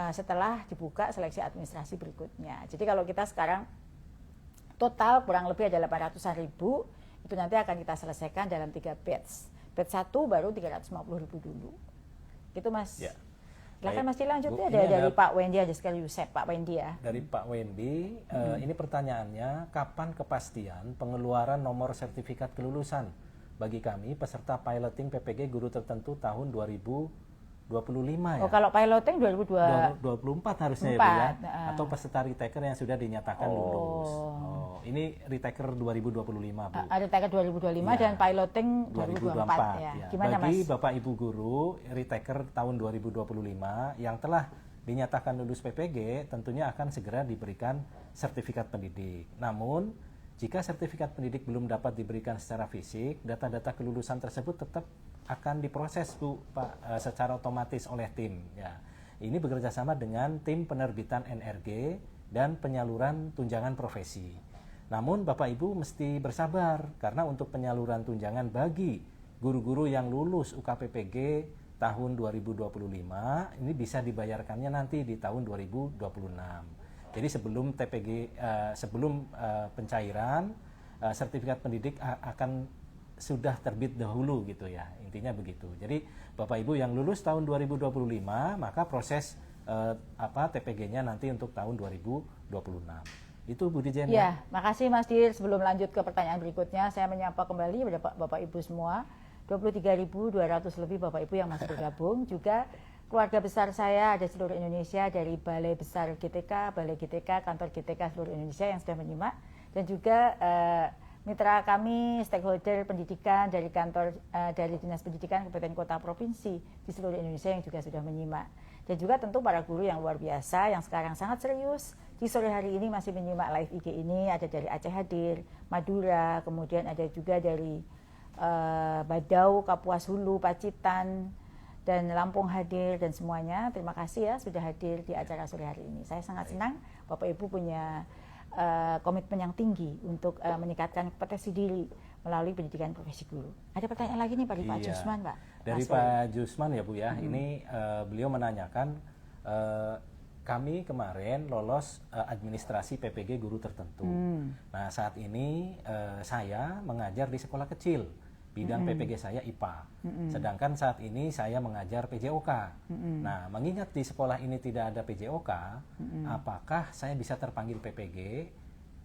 setelah dibuka seleksi administrasi berikutnya. Jadi kalau kita sekarang total kurang lebih ada 800.000, itu nanti akan kita selesaikan dalam 3 batch. Batch 1 baru 350.000 dulu. Gitu Mas. Ya. Silakan Mas lanjut ya, dari Pak Wendy aja sekali Yusef, Pak Wendy ya. Dari Pak Wendy, ini pertanyaannya, kapan kepastian pengeluaran nomor sertifikat kelulusan bagi kami peserta piloting PPG guru tertentu tahun 2025 ya? Oh, kalau piloting 2024 harusnya ya Bu ya? Atau peserta retaker yang sudah dinyatakan lulus. Ini retaker 2025 Bu. Retaker 2025 ya. Dan piloting 2024 ya. Gimana Bagi Mas? Bapak Ibu guru retaker tahun 2025 yang telah dinyatakan lulus PPG, tentunya akan segera diberikan sertifikat pendidik. Namun jika sertifikat pendidik belum dapat diberikan secara fisik, data-data kelulusan tersebut tetap akan diproses Bu Pak secara otomatis oleh tim ya. Ini bekerjasama dengan tim penerbitan NRG dan penyaluran tunjangan profesi. Namun Bapak Ibu mesti bersabar karena untuk penyaluran tunjangan bagi guru-guru yang lulus UKPPG tahun 2025 ini bisa dibayarkannya nanti di tahun 2026. Jadi sebelum pencairan sertifikat pendidik akan sudah terbit dahulu gitu ya, intinya begitu. Jadi Bapak Ibu yang lulus tahun 2025 maka proses TPG-nya nanti untuk tahun 2026. Itu Bu Dirjen ya. Makasih Mas Dir. Sebelum lanjut ke pertanyaan berikutnya, saya menyapa kembali kepada Bapak Ibu semua. 23.200 lebih Bapak Ibu yang masih bergabung. Juga keluarga besar saya ada seluruh Indonesia, dari Balai Besar GTK, Balai GTK, Kantor GTK seluruh Indonesia yang sudah menyimak. Dan juga mitra kami, stakeholder pendidikan dari kantor dari Dinas Pendidikan Kabupaten Kota Provinsi di seluruh Indonesia yang juga sudah menyimak. Dan juga tentu para guru yang luar biasa yang sekarang sangat serius di sore hari ini masih menyimak live IG ini. Ada dari Aceh hadir, Madura, kemudian ada juga dari Badau, Kapuas Hulu, Pacitan, dan Lampung hadir, dan semuanya terima kasih ya sudah hadir di acara sore hari ini. Saya sangat senang Bapak Ibu punya komitmen yang tinggi untuk meningkatkan kompetensi diri melalui pendidikan profesi guru. Ada pertanyaan lagi nih Pak Jusman, Pak. Dari Pak Jusman ya Bu ya, ini beliau menanyakan kami kemarin lolos administrasi PPG guru tertentu. Nah saat ini saya mengajar di sekolah kecil, bidang PPG saya IPA. Sedangkan saat ini saya mengajar PJOK. Nah, mengingat di sekolah ini tidak ada PJOK, apakah saya bisa terpanggil PPG?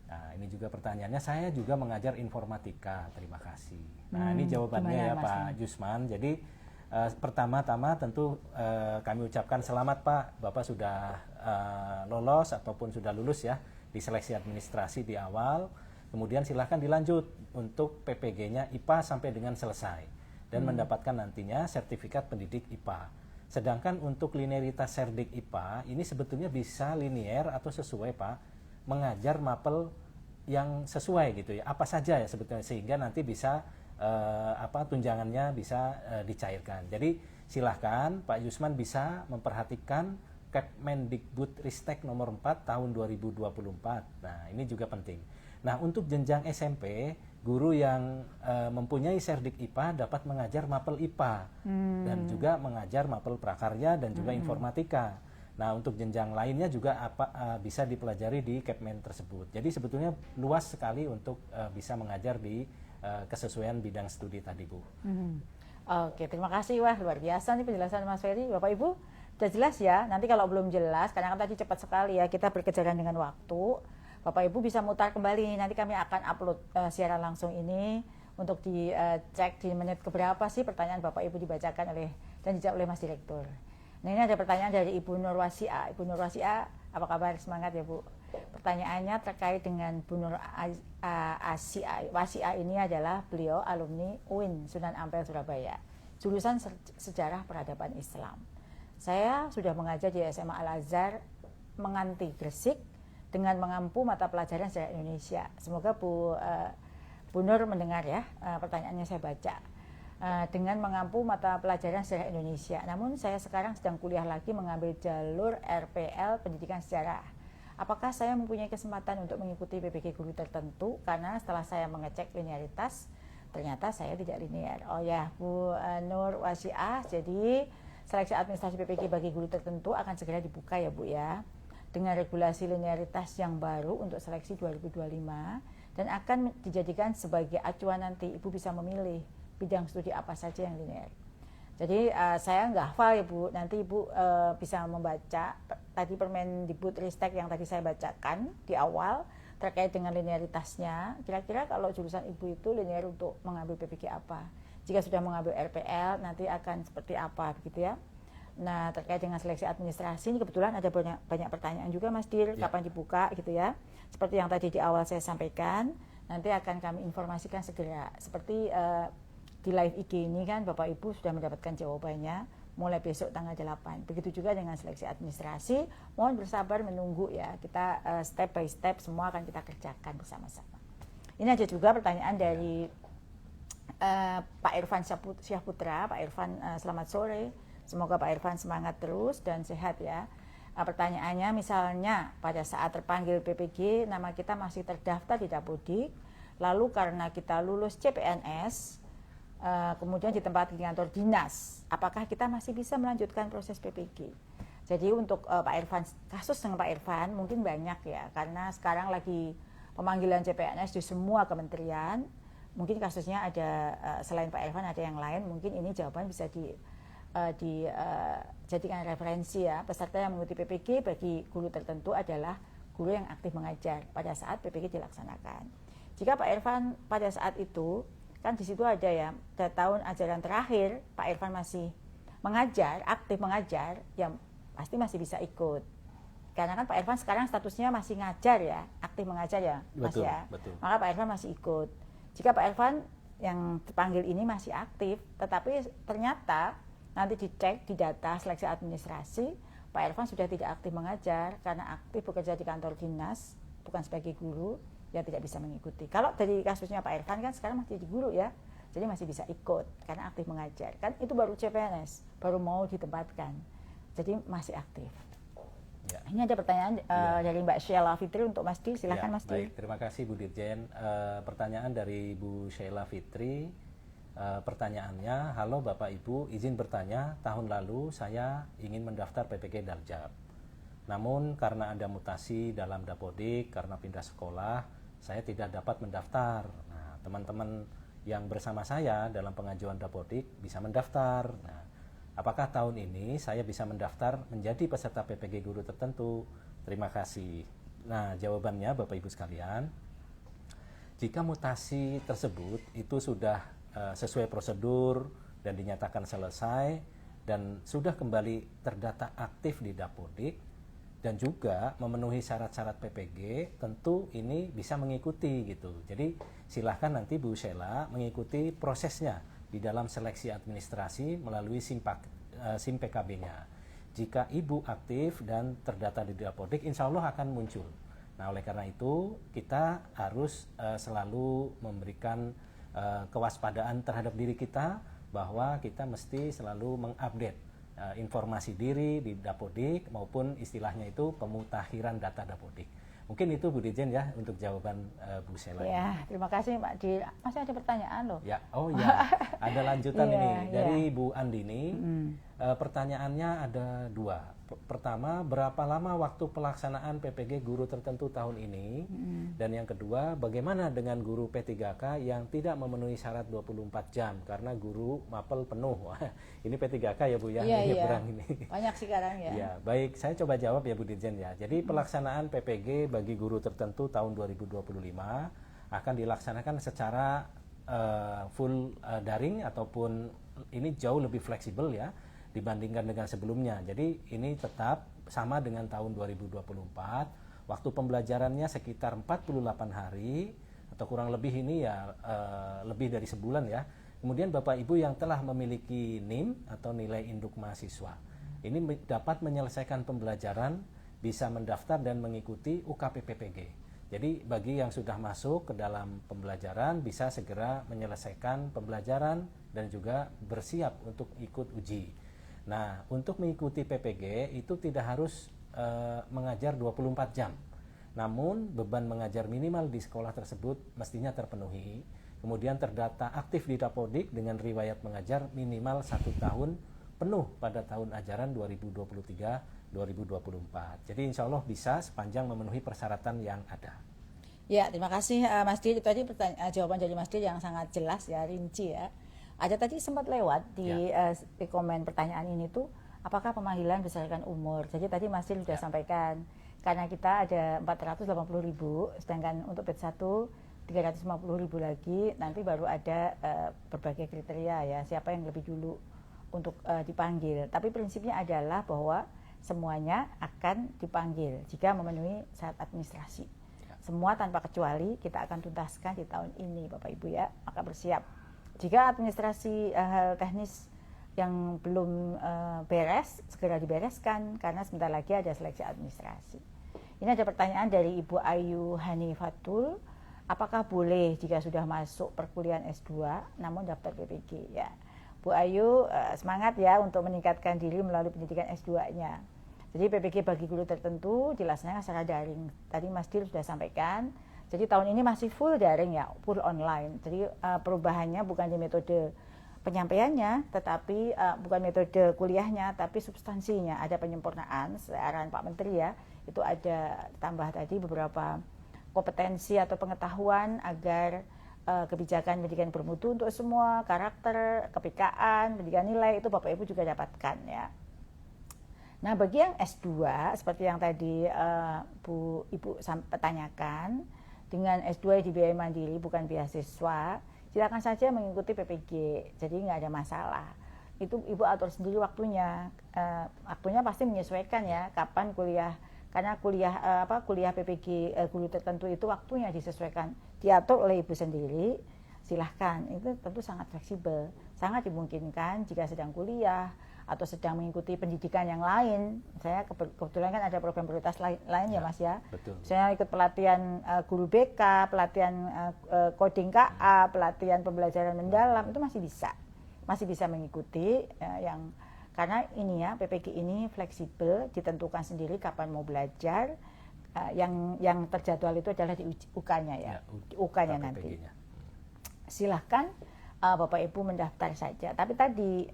Nah, ini juga pertanyaannya. Saya juga mengajar informatika. Terima kasih. Nah, ini jawabannya ya Pak Jusman. Jadi pertama-tama tentu kami ucapkan selamat Pak, Bapak sudah lolos ataupun sudah lulus ya di seleksi administrasi di awal. Kemudian silahkan dilanjut untuk PPG-nya IPA sampai dengan selesai dan mendapatkan nantinya sertifikat pendidik IPA. Sedangkan untuk linearitas Serdik IPA ini sebetulnya bisa linear atau sesuai Pak, mengajar mapel yang sesuai gitu ya, apa saja ya sebetulnya, sehingga nanti bisa tunjangannya bisa dicairkan. Jadi silahkan Pak Jusman bisa memperhatikan Kepmendikbudristek nomor 4 tahun 2024. Nah ini juga penting. Nah, untuk jenjang SMP, guru yang mempunyai Serdik IPA dapat mengajar mapel IPA dan juga mengajar mapel prakarya dan juga informatika. Nah, untuk jenjang lainnya juga bisa dipelajari di Kepmen tersebut. Jadi sebetulnya luas sekali untuk bisa mengajar di kesesuaian bidang studi tadi, Bu. Oke, terima kasih. Wah, luar biasa nih penjelasan Mas Ferry. Bapak Ibu, sudah jelas ya. Nanti kalau belum jelas, karena kan tadi cepat sekali ya, kita berkejaran dengan waktu. Bapak Ibu bisa mutar kembali, nanti kami akan upload siaran langsung ini untuk dicek di menit keberapa sih pertanyaan Bapak Ibu dibacakan oleh dan dijawab oleh Mas Direktur. Nah ini ada pertanyaan dari Ibu Nur Wasia. Ibu Nur Wasia, apa kabar? Semangat ya Bu. Pertanyaannya terkait dengan Bu Nur Wasia ini adalah beliau alumni UIN Sunan Ampel Surabaya, jurusan Sejarah Peradaban Islam. Saya sudah mengajar di SMA Al-Azhar Menganti Gresik dengan mengampu mata pelajaran sejarah Indonesia. Semoga Bu Nur mendengar ya, pertanyaannya saya baca. Dengan mengampu mata pelajaran sejarah Indonesia. Namun saya sekarang sedang kuliah lagi mengambil jalur RPL Pendidikan Sejarah. Apakah saya mempunyai kesempatan untuk mengikuti PPG guru tertentu? Karena setelah saya mengecek linearitas, ternyata saya tidak linear. Oh ya, Bu Nur Wasiah, jadi seleksi administrasi PPG bagi guru tertentu akan segera dibuka ya Bu ya, dengan regulasi linearitas yang baru untuk seleksi 2025 dan akan dijadikan sebagai acuan nanti Ibu bisa memilih bidang studi apa saja yang linear. Jadi saya nggak hafal ya Bu, nanti Ibu bisa membaca tadi Permendikbudristek yang tadi saya bacakan di awal terkait dengan linearitasnya. Kira-kira kalau jurusan Ibu itu linear untuk mengambil PPG apa? Jika sudah mengambil RPL nanti akan seperti apa begitu ya. Nah, terkait dengan seleksi administrasi ini kebetulan ada banyak pertanyaan juga Mas Dir, kapan dibuka gitu ya. Seperti yang tadi di awal saya sampaikan, nanti akan kami informasikan segera. Seperti di live IG ini kan Bapak Ibu sudah mendapatkan jawabannya mulai besok tanggal 8. Begitu juga dengan seleksi administrasi, mohon bersabar menunggu ya. Kita step by step semua akan kita kerjakan bersama-sama. Ini ada juga pertanyaan dari Pak Irfan Syahputra. Pak Irfan, selamat sore. Semoga Pak Irfan semangat terus dan sehat ya. Pertanyaannya misalnya pada saat terpanggil PPG nama kita masih terdaftar di Dapodik, lalu karena kita lulus CPNS kemudian ditempati di kantor dinas, apakah kita masih bisa melanjutkan proses PPG? Jadi untuk Pak Irfan, kasus dengan Pak Irfan mungkin banyak ya, karena sekarang lagi pemanggilan CPNS di semua kementerian. Mungkin kasusnya ada selain Pak Irfan ada yang lain, mungkin ini jawaban bisa dijadikan referensi ya. Peserta yang mengikuti PPG bagi guru tertentu adalah guru yang aktif mengajar pada saat PPG dilaksanakan. Jika Pak Irfan pada saat itu, kan di situ ada ya, pada tahun ajaran terakhir Pak Irfan masih mengajar, aktif mengajar, ya pasti masih bisa ikut. Karena kan Pak Irfan sekarang statusnya masih ngajar ya, aktif mengajar ya, Mas Betul, ya. betul. Maka Pak Irfan masih ikut. Jika Pak Irfan yang dipanggil ini masih aktif, tetapi ternyata nanti dicek di data seleksi administrasi, Pak Irfan sudah tidak aktif mengajar karena aktif bekerja di kantor dinas, bukan sebagai guru, ya tidak bisa mengikuti. Kalau dari kasusnya Pak Irfan kan sekarang masih jadi guru ya, jadi masih bisa ikut karena aktif mengajar. Kan itu baru CPNS, baru mau ditempatkan, jadi masih aktif. Ya. Ini ada pertanyaan dari Mbak Sheila Fitri untuk Mas Di, silakan Mas Di. Baik, terima kasih Bu Dirjen. Pertanyaan dari Bu Sheila Fitri. Pertanyaannya, halo Bapak Ibu, izin bertanya, tahun lalu saya ingin mendaftar PPG Daljab. Namun karena ada mutasi dalam Dapodik, karena pindah sekolah, saya tidak dapat mendaftar. Nah, teman-teman yang bersama saya dalam pengajuan Dapodik bisa mendaftar. Nah, apakah tahun ini saya bisa mendaftar menjadi peserta PPG guru tertentu? Terima kasih. Nah, jawabannya Bapak Ibu sekalian, jika mutasi tersebut itu sudah sesuai prosedur dan dinyatakan selesai dan sudah kembali terdata aktif di Dapodik dan juga memenuhi syarat-syarat PPG, tentu ini bisa mengikuti gitu. Jadi silahkan nanti Bu Sheila mengikuti prosesnya di dalam seleksi administrasi melalui SIM PKB-nya. Jika Ibu aktif dan terdata di Dapodik, insya Allah akan muncul. Nah, oleh karena itu kita harus selalu memberikan kewaspadaan terhadap diri kita bahwa kita mesti selalu mengupdate informasi diri di Dapodik maupun istilahnya itu pemutakhiran data Dapodik. Mungkin itu Bu Dirjen ya untuk jawaban Bu Sheila. Ya, terima kasih Pak Di. Masih ada pertanyaan loh. Ya, oh ya, ada lanjutan ini dari Bu Andini. Pertanyaannya ada dua. Pertama, berapa lama waktu pelaksanaan PPG guru tertentu tahun ini? Dan yang kedua, bagaimana dengan guru P3K yang tidak memenuhi syarat 24 jam karena guru mapel penuh? Wah, ini P3K ya Bu ya, nyebrang ini. Banyak sekarang ya. Ya, baik, saya coba jawab ya Bu Dirjen ya. Jadi pelaksanaan PPG bagi guru tertentu tahun 2025 akan dilaksanakan secara full daring ataupun ini jauh lebih fleksibel ya dibandingkan dengan sebelumnya. Jadi ini tetap sama dengan tahun 2024. Waktu pembelajarannya sekitar 48 hari atau kurang lebih ini ya lebih dari sebulan ya. Kemudian Bapak Ibu yang telah memiliki NIM atau nilai induk mahasiswa ini dapat menyelesaikan pembelajaran, bisa mendaftar dan mengikuti UKP PPG. Jadi bagi yang sudah masuk ke dalam pembelajaran bisa segera menyelesaikan pembelajaran dan juga bersiap untuk ikut uji. Nah, untuk mengikuti PPG itu tidak harus mengajar 24 jam. Namun beban mengajar minimal di sekolah tersebut mestinya terpenuhi. Kemudian terdata aktif di Dapodik dengan riwayat mengajar minimal 1 tahun penuh pada tahun ajaran 2023-2024. Jadi insya Allah bisa sepanjang memenuhi persyaratan yang ada. Ya, terima kasih Mas Dir. Itu tadi jawaban dari Mas Dir yang sangat jelas ya, rinci ya. Ada tadi sempat lewat di komen pertanyaan ini tuh, apakah pemanggilan berdasarkan umur? Jadi tadi Mas Dir sudah sampaikan, karena kita ada 480.000, sedangkan untuk PET 1 350.000 lagi, nanti baru ada berbagai kriteria ya, siapa yang lebih dulu untuk dipanggil. Tapi prinsipnya adalah bahwa semuanya akan dipanggil jika memenuhi syarat administrasi. Semua tanpa kecuali kita akan tuntaskan di tahun ini Bapak Ibu ya, maka bersiap. Jika administrasi hal teknis yang belum beres, segera dibereskan karena sebentar lagi ada seleksi administrasi. Ini ada pertanyaan dari Ibu Ayu Hanifatul, apakah boleh jika sudah masuk perkuliahan S2 namun daftar PPG ya. Bu Ayu semangat ya untuk meningkatkan diri melalui pendidikan S2-nya. Jadi PPG bagi guru tertentu dilaksanakan secara daring. Tadi Mas Dir sudah sampaikan. Jadi tahun ini masih full daring ya, full online. Jadi perubahannya bukan di metode penyampaiannya, tetapi bukan metode kuliahnya, tapi substansinya. Ada penyempurnaan, arahan Pak Menteri ya, itu ada tambah tadi beberapa kompetensi atau pengetahuan agar kebijakan pendidikan bermutu untuk semua, karakter, kepekaan, pendidikan nilai itu Bapak Ibu juga dapatkan ya. Nah, bagi yang S2 seperti yang tadi Ibu tanyakan, dengan S2 dibiayai mandiri bukan beasiswa, silakan saja mengikuti PPG, jadi nggak ada masalah. Itu Ibu atur sendiri waktunya, waktunya pasti menyesuaikan ya, kapan kuliah, karena kuliah PPG guru tertentu itu waktunya disesuaikan, diatur oleh Ibu sendiri. Silahkan, itu tentu sangat fleksibel, sangat dimungkinkan jika sedang kuliah atau sedang mengikuti pendidikan yang lain. Saya kebetulan kan ada program prioritas lain ya Mas ya. Betul. Saya ikut pelatihan guru BK, pelatihan coding KA, pelatihan pembelajaran mendalam, itu masih bisa mengikuti yang karena ini ya PPG ini fleksibel, ditentukan sendiri kapan mau belajar. Yang terjadwal itu adalah di UK-nya ya, UK-nya nanti. Silahkan Bapak Ibu mendaftar saja. Tapi tadi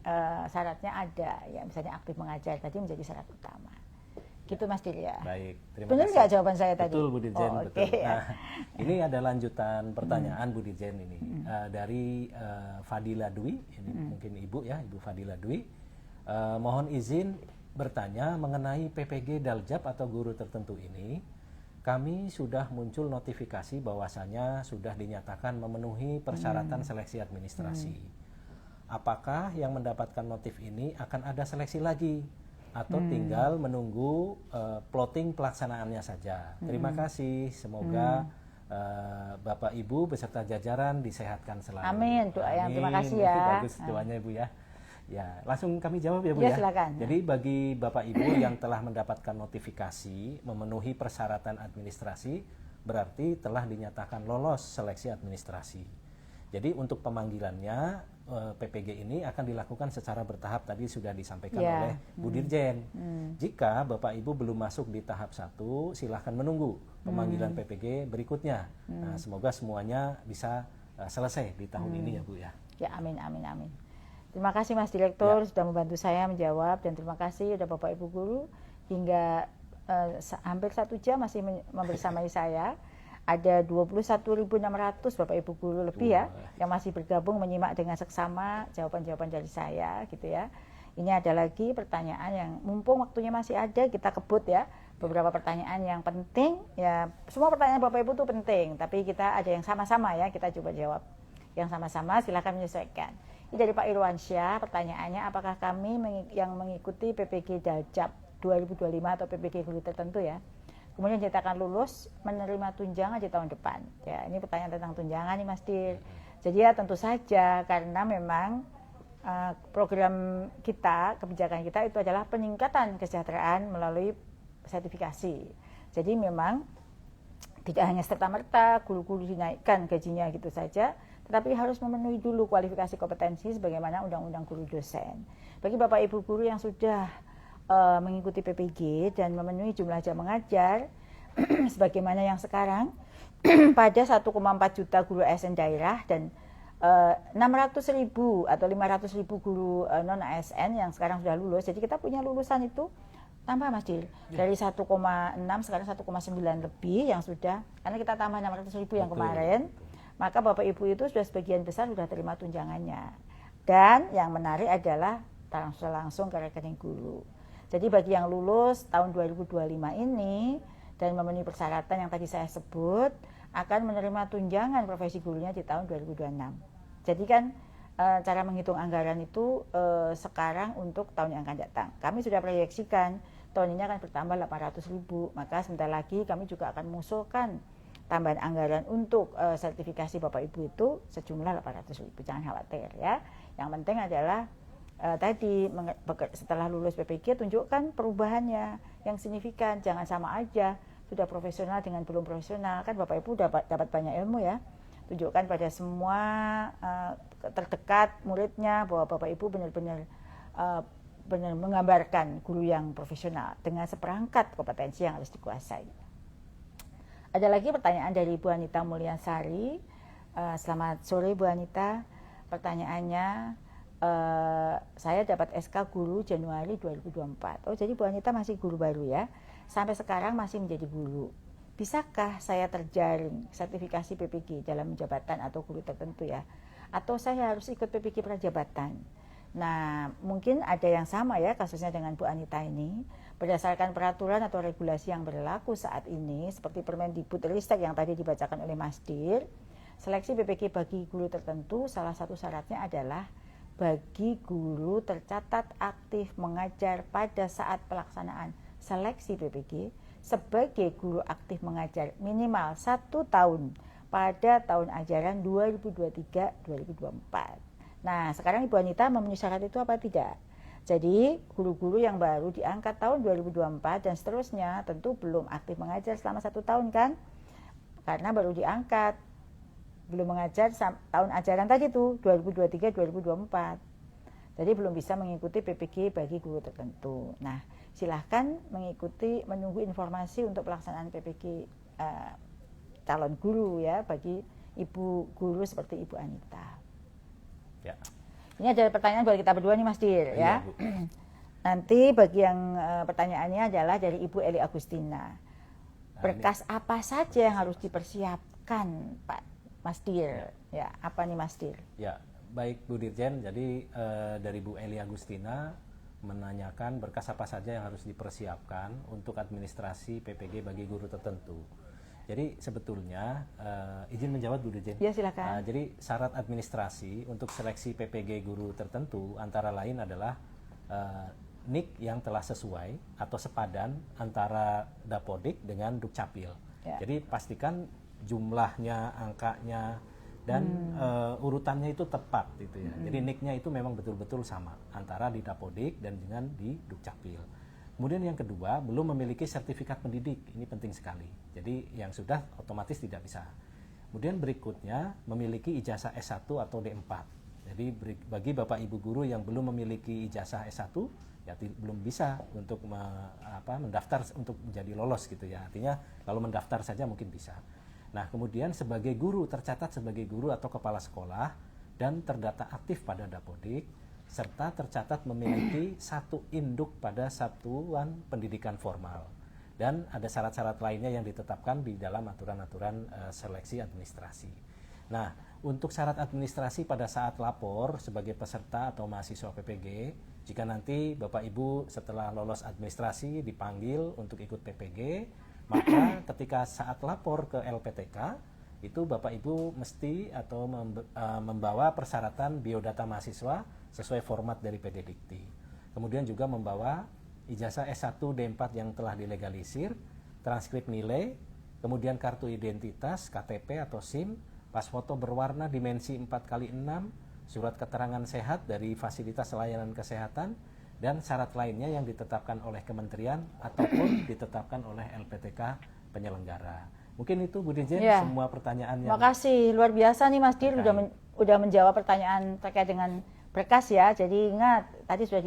syaratnya ada ya, misalnya aktif mengajar tadi menjadi syarat utama. Gitu Mas Dirya. Baik, terima Benar kasih. nggak jawaban saya tadi? Betul Bu Dirjen, betul. Okay. Nah, ini ada lanjutan pertanyaan Bu Dirjen ini dari Fadila Dwi, ini mungkin Ibu ya, Ibu Fadila Dwi. Mohon izin bertanya mengenai PPG Daljab atau guru tertentu ini. Kami sudah muncul notifikasi bahwasannya sudah dinyatakan memenuhi persyaratan seleksi administrasi. Apakah yang mendapatkan notif ini akan ada seleksi lagi atau tinggal menunggu plotting pelaksanaannya saja? Terima kasih. Semoga Bapak Ibu beserta jajaran disehatkan selalu. Amin. Doa yang terima kasih ya. Bagus doanya Ibu ya. Ya, langsung kami jawab ya Bu Ya, ya. silakan. Jadi bagi Bapak Ibu yang telah mendapatkan notifikasi memenuhi persyaratan administrasi berarti telah dinyatakan lolos seleksi administrasi. Jadi untuk pemanggilannya PPG ini akan dilakukan secara bertahap tadi sudah disampaikan oleh Bu Dirjen. Jika Bapak Ibu belum masuk di tahap 1, silahkan menunggu pemanggilan PPG berikutnya. Nah, semoga semuanya bisa selesai di tahun ini ya Bu ya. Ya, amin, amin, amin. Terima kasih Mas Direktur sudah membantu saya menjawab, dan terima kasih sudah Bapak Ibu Guru hingga hampir 1 jam masih membersamai saya. Ada 21.600 Bapak Ibu Guru lebih ya yang masih bergabung menyimak dengan seksama jawaban-jawaban dari saya gitu ya. Ini ada lagi pertanyaan yang mumpung waktunya masih ada, kita kebut ya beberapa pertanyaan yang penting ya. Semua pertanyaan Bapak Ibu itu penting, tapi kita ada yang sama-sama ya, kita coba jawab yang sama-sama, silakan menyesuaikan. Ini dari Pak Irwansyah, pertanyaannya apakah kami yang mengikuti PPG Daljab 2025 atau PPG guru tertentu ya, kemudian dinyatakan lulus menerima tunjangan di tahun depan. Ya, ini pertanyaan tentang tunjangan nih Mas Dir. Jadi ya tentu saja karena memang program kita, kebijakan kita itu adalah peningkatan kesejahteraan melalui sertifikasi. Jadi memang tidak hanya serta-merta guru-guru dinaikkan gajinya gitu saja, tetapi harus memenuhi dulu kualifikasi kompetensi sebagaimana Undang-Undang Guru Dosen. Bagi Bapak Ibu Guru yang sudah mengikuti PPG dan memenuhi jumlah jam mengajar sebagaimana yang sekarang pada 1,4 juta guru ASN daerah dan 600.000 atau 500.000 guru non ASN yang sekarang sudah lulus. Jadi kita punya lulusan itu tambah Mas Dil, dari 1,6 sekarang 1,9 lebih yang sudah, karena kita tambah 600.000 yang kemarin, maka Bapak Ibu itu sudah sebagian besar sudah terima tunjangannya. Dan yang menarik adalah transfer langsung ke rekening guru. Jadi bagi yang lulus tahun 2025 ini dan memenuhi persyaratan yang tadi saya sebut, akan menerima tunjangan profesi gurunya di tahun 2026. Jadi kan cara menghitung anggaran itu sekarang untuk tahun yang akan datang. Kami sudah proyeksikan tahun ini akan bertambah 800.000, maka sebentar lagi kami juga akan mengusulkan tambahan anggaran untuk sertifikasi Bapak Ibu itu sejumlah 800.000. Jangan khawatir ya. Yang penting adalah tadi setelah lulus PPG tunjukkan perubahannya yang signifikan, jangan sama aja sudah profesional dengan belum profesional. Kan Bapak Ibu dapat banyak ilmu ya. Tunjukkan pada semua terdekat muridnya bahwa Bapak Ibu benar-benar menggambarkan guru yang profesional dengan seperangkat kompetensi yang harus dikuasai. Ada lagi pertanyaan dari Bu Anita Mulyansari. Selamat sore Bu Anita. Pertanyaannya, saya dapat SK guru Januari 2024. Oh, jadi Bu Anita masih guru baru ya. Sampai sekarang masih menjadi guru. bisakah saya terjaring sertifikasi PPG dalam jabatan atau guru tertentu ya, atau saya harus ikut PPG prajabatan. Nah, mungkin ada yang sama ya kasusnya dengan Bu Anita ini. Berdasarkan peraturan atau regulasi yang berlaku saat ini, seperti Permendikbudristek yang tadi dibacakan oleh Mas Dir, seleksi PPG bagi guru tertentu salah satu syaratnya adalah bagi guru tercatat aktif mengajar pada saat pelaksanaan seleksi PPG sebagai guru aktif mengajar minimal 1 tahun pada tahun ajaran 2023-2024. Nah, sekarang Ibu Anita memenuhi syarat itu apa tidak? Jadi, guru-guru yang baru diangkat tahun 2024 dan seterusnya tentu belum aktif mengajar selama 1 tahun kan? Karena baru diangkat, belum mengajar tahun ajaran tadi tuh 2023-2024. Jadi belum bisa mengikuti PPG bagi guru tertentu. Nah, silahkan menunggu informasi untuk pelaksanaan PPG calon guru ya bagi ibu guru seperti Ibu Anita. Ya. Ini ada pertanyaan buat kita berdua nih Mas Dir ya. Nanti bagi yang pertanyaannya adalah dari Ibu Eli Agustina. Berkas apa saja yang harus dipersiapkan Pak Mas Dir? Ya, apa nih Mas Dir? Ya, baik Bu Dirjen. Jadi dari Bu Eli Agustina menanyakan berkas apa saja yang harus dipersiapkan untuk administrasi PPG bagi guru tertentu. Jadi sebetulnya izin menjawab Bu Dirjen. Ya, silakan. Jadi syarat administrasi untuk seleksi PPG guru tertentu antara lain adalah NIK yang telah sesuai atau sepadan antara Dapodik dengan Dukcapil. Ya. Jadi pastikan jumlahnya, angkanya, dan urutannya itu tepat gitu ya. Jadi NIK-nya itu memang betul-betul sama antara di Dapodik dan dengan di Dukcapil. Kemudian yang kedua, belum memiliki sertifikat pendidik. Ini penting sekali. Jadi yang sudah otomatis tidak bisa. Kemudian berikutnya memiliki ijazah S1 atau D4. Jadi bagi Bapak Ibu guru yang belum memiliki ijazah S1 ya belum bisa untuk mendaftar untuk menjadi lolos gitu ya. Artinya kalau mendaftar saja mungkin bisa. Nah, kemudian sebagai guru, tercatat sebagai guru atau kepala sekolah dan terdata aktif pada Dapodik, serta tercatat memiliki 1 induk pada satuan pendidikan formal. Dan ada syarat-syarat lainnya yang ditetapkan di dalam aturan-aturan seleksi administrasi. Nah, untuk syarat administrasi pada saat lapor sebagai peserta atau mahasiswa PPG, jika nanti Bapak Ibu setelah lolos administrasi dipanggil untuk ikut PPG, maka ketika saat lapor ke LPTK itu Bapak Ibu mesti atau membawa persyaratan biodata mahasiswa sesuai format dari PD Dikti. Kemudian juga membawa ijazah S1 D4 yang telah dilegalisir, transkrip nilai, kemudian kartu identitas, KTP atau SIM, pas foto berwarna dimensi 4x6, surat keterangan sehat dari fasilitas layanan kesehatan, dan syarat lainnya yang ditetapkan oleh kementerian ataupun ditetapkan oleh LPTK penyelenggara. Mungkin itu Bu Dirjen semua pertanyaannya. Terima kasih, luar biasa nih Mas Dir udah menjawab pertanyaan terkait dengan berkas ya. Jadi ingat tadi sudah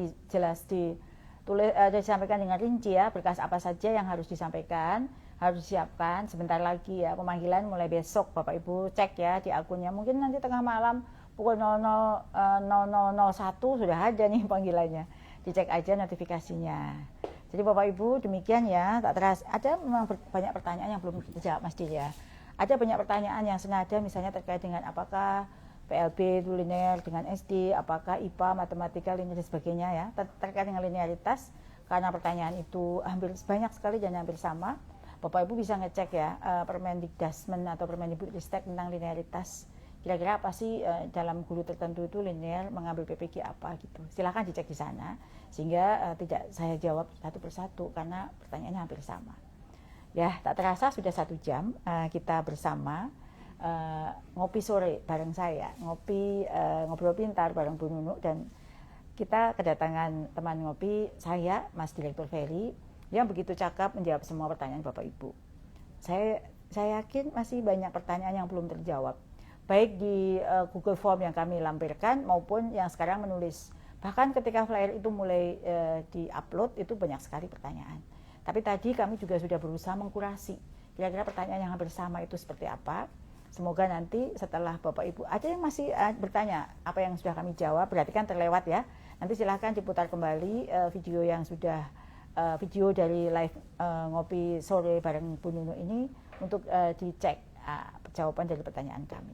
disampaikan dengan rinci ya, berkas apa saja yang harus disampaikan, harus disiapkan. Sebentar lagi ya pemanggilan mulai besok Bapak Ibu cek ya di akunnya. Mungkin nanti tengah malam pukul 00.0001 sudah ada nih panggilannya. Dicek aja notifikasinya. Jadi Bapak Ibu demikian ya, tak terasa ada memang banyak pertanyaan yang belum terjawab Mas Dir ya. Ada banyak pertanyaan yang senada misalnya terkait dengan apakah PLB itu linear dengan SD, apakah IPA, matematika, linear dan sebagainya ya. Terkait dengan linearitas, karena pertanyaan itu hampir banyak sekali dan hampir sama, Bapak Ibu bisa ngecek ya Permendikdasmen atau Permendikbudristek tentang linearitas. Kira-kira apa sih dalam guru tertentu itu linear mengambil PPG apa gitu. Silahkan dicek di sana sehingga tidak saya jawab satu persatu karena pertanyaannya hampir sama. Ya, tak terasa sudah 1 jam kita bersama ngopi sore bareng saya, ngobrol pintar bareng Bu Nunu, dan kita kedatangan teman ngopi saya, Mas Direktur Ferry, yang begitu cakap menjawab semua pertanyaan Bapak Ibu. Saya yakin masih banyak pertanyaan yang belum terjawab, baik di Google Form yang kami lampirkan maupun yang sekarang menulis. Bahkan ketika flyer itu mulai di-upload itu banyak sekali pertanyaan. Tapi tadi kami juga sudah berusaha mengkurasi kira-kira pertanyaan yang hampir sama itu seperti apa. Semoga nanti setelah Bapak Ibu ada yang masih bertanya apa yang sudah kami jawab, berarti kan terlewat ya. Nanti silahkan diputar kembali video yang sudah video dari live ngopi sore bareng Bu Nunu ini untuk dicek jawaban dari pertanyaan kami.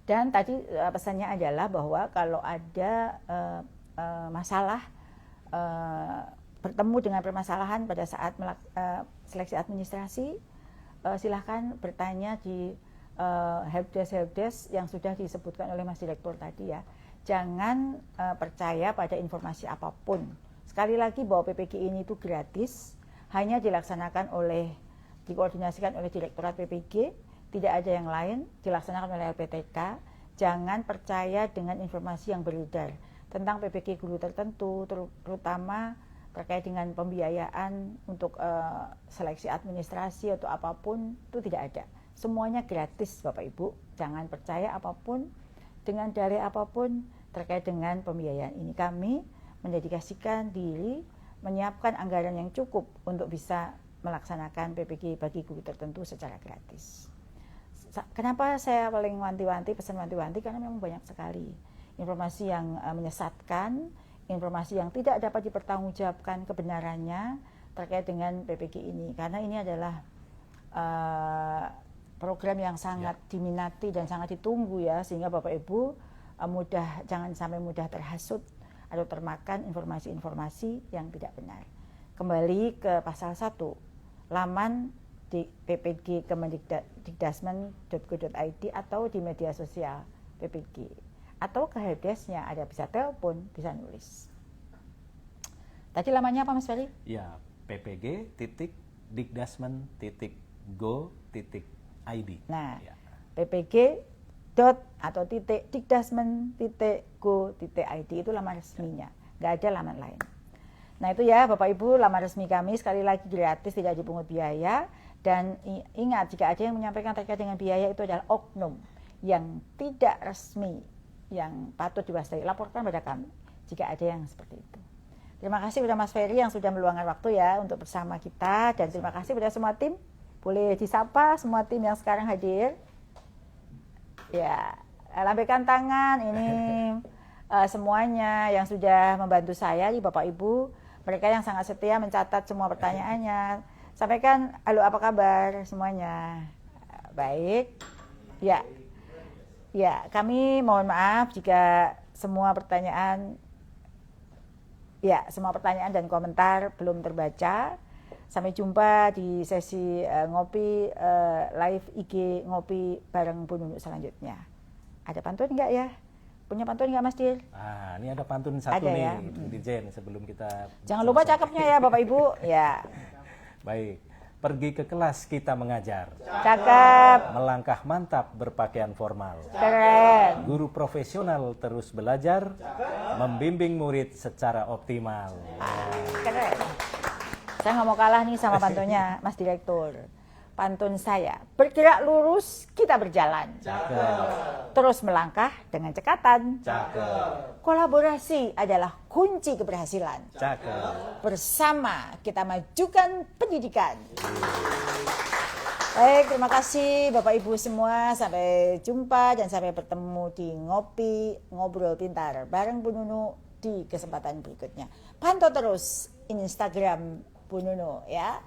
Dan tadi pesannya adalah bahwa kalau ada masalah bertemu dengan permasalahan pada saat seleksi administrasi, silahkan bertanya di helpdesk yang sudah disebutkan oleh Mas Direktur tadi ya. Jangan percaya pada informasi apapun. Sekali lagi bahwa PPG ini itu gratis, hanya dikoordinasikan oleh Direktorat PPG, tidak ada yang lain, dilaksanakan oleh LPTK. Jangan percaya dengan informasi yang beredar tentang PPG guru tertentu, terutama terkait dengan pembiayaan untuk seleksi administrasi atau apapun, itu tidak ada. Semuanya gratis Bapak Ibu, jangan percaya apapun dengan dalih apapun terkait dengan pembiayaan ini. Kami mendedikasikan diri menyiapkan anggaran yang cukup untuk bisa melaksanakan PPG bagi guru tertentu secara gratis. Kenapa saya paling pesan wanti-wanti, karena memang banyak sekali informasi yang menyesatkan, informasi yang tidak dapat dipertanggungjawabkan kebenarannya terkait dengan PPG ini, karena ini adalah program yang sangat diminati dan sangat ditunggu ya, sehingga Bapak Ibu jangan sampai mudah terhasut atau termakan informasi-informasi yang tidak benar. Kembali ke pasal 1, laman di PPG kemendikdasmen.go.id atau di media sosial PPG, atau ke helpdesk-nya, ada bisa telepon, bisa nulis. Tadi lamannya apa Mas Ferry? Ya, ppg.dikdasmen.go.id. Nah, ya. ppg atau .dikdasmen.go.id itu laman resminya, nggak ada laman lain. Nah itu ya Bapak Ibu, laman resmi kami sekali lagi gratis, tidak dipungut biaya. Dan ingat, jika ada yang menyampaikan terkait dengan biaya, itu adalah oknum yang tidak resmi, yang patut diwaspadai. Laporkan pada kami jika ada yang seperti itu. Terima kasih kepada Mas Ferry yang sudah meluangkan waktu ya untuk bersama kita, dan terima kasih kepada semua tim. Boleh disapa semua tim yang sekarang hadir. Ya, lambaikan tangan ini semuanya yang sudah membantu saya, Bapak Ibu, mereka yang sangat setia mencatat semua pertanyaannya. Sampaikan, halo apa kabar semuanya? Baik. Ya. Ya, kami mohon maaf jika semua pertanyaan dan komentar belum terbaca. Sampai jumpa di sesi ngopi live IG ngopi bareng Bu Nunu selanjutnya. Ada pantun enggak ya? Punya pantun enggak Mas Dir? Ini ada pantun satu ada, nih, ya? Dirjen, sebelum kita Jangan lupa cakepnya ya Bapak Ibu. Ya. Baik. Pergi ke kelas kita mengajar. Cakep. Melangkah mantap berpakaian formal. Keren. Guru profesional terus belajar, membimbing murid secara optimal. Keren. Saya nggak mau kalah nih sama pantunnya Mas Direktur. Pantun saya, bergerak lurus kita berjalan. Cakep. Terus melangkah dengan cekatan. Cakep. Kolaborasi adalah kunci keberhasilan. Cakep. Bersama kita majukan pendidikan. Baik, terima kasih Bapak Ibu semua. Sampai jumpa dan sampai bertemu di Ngopi Ngobrol Pintar bareng Bu Nunu di kesempatan berikutnya. Pantau terus Instagram Bu Nunu ya.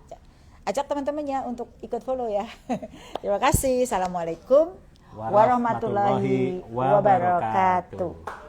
Ajak teman-temannya untuk ikut follow ya. Terima kasih. Assalamualaikum warahmatullahi wabarakatuh.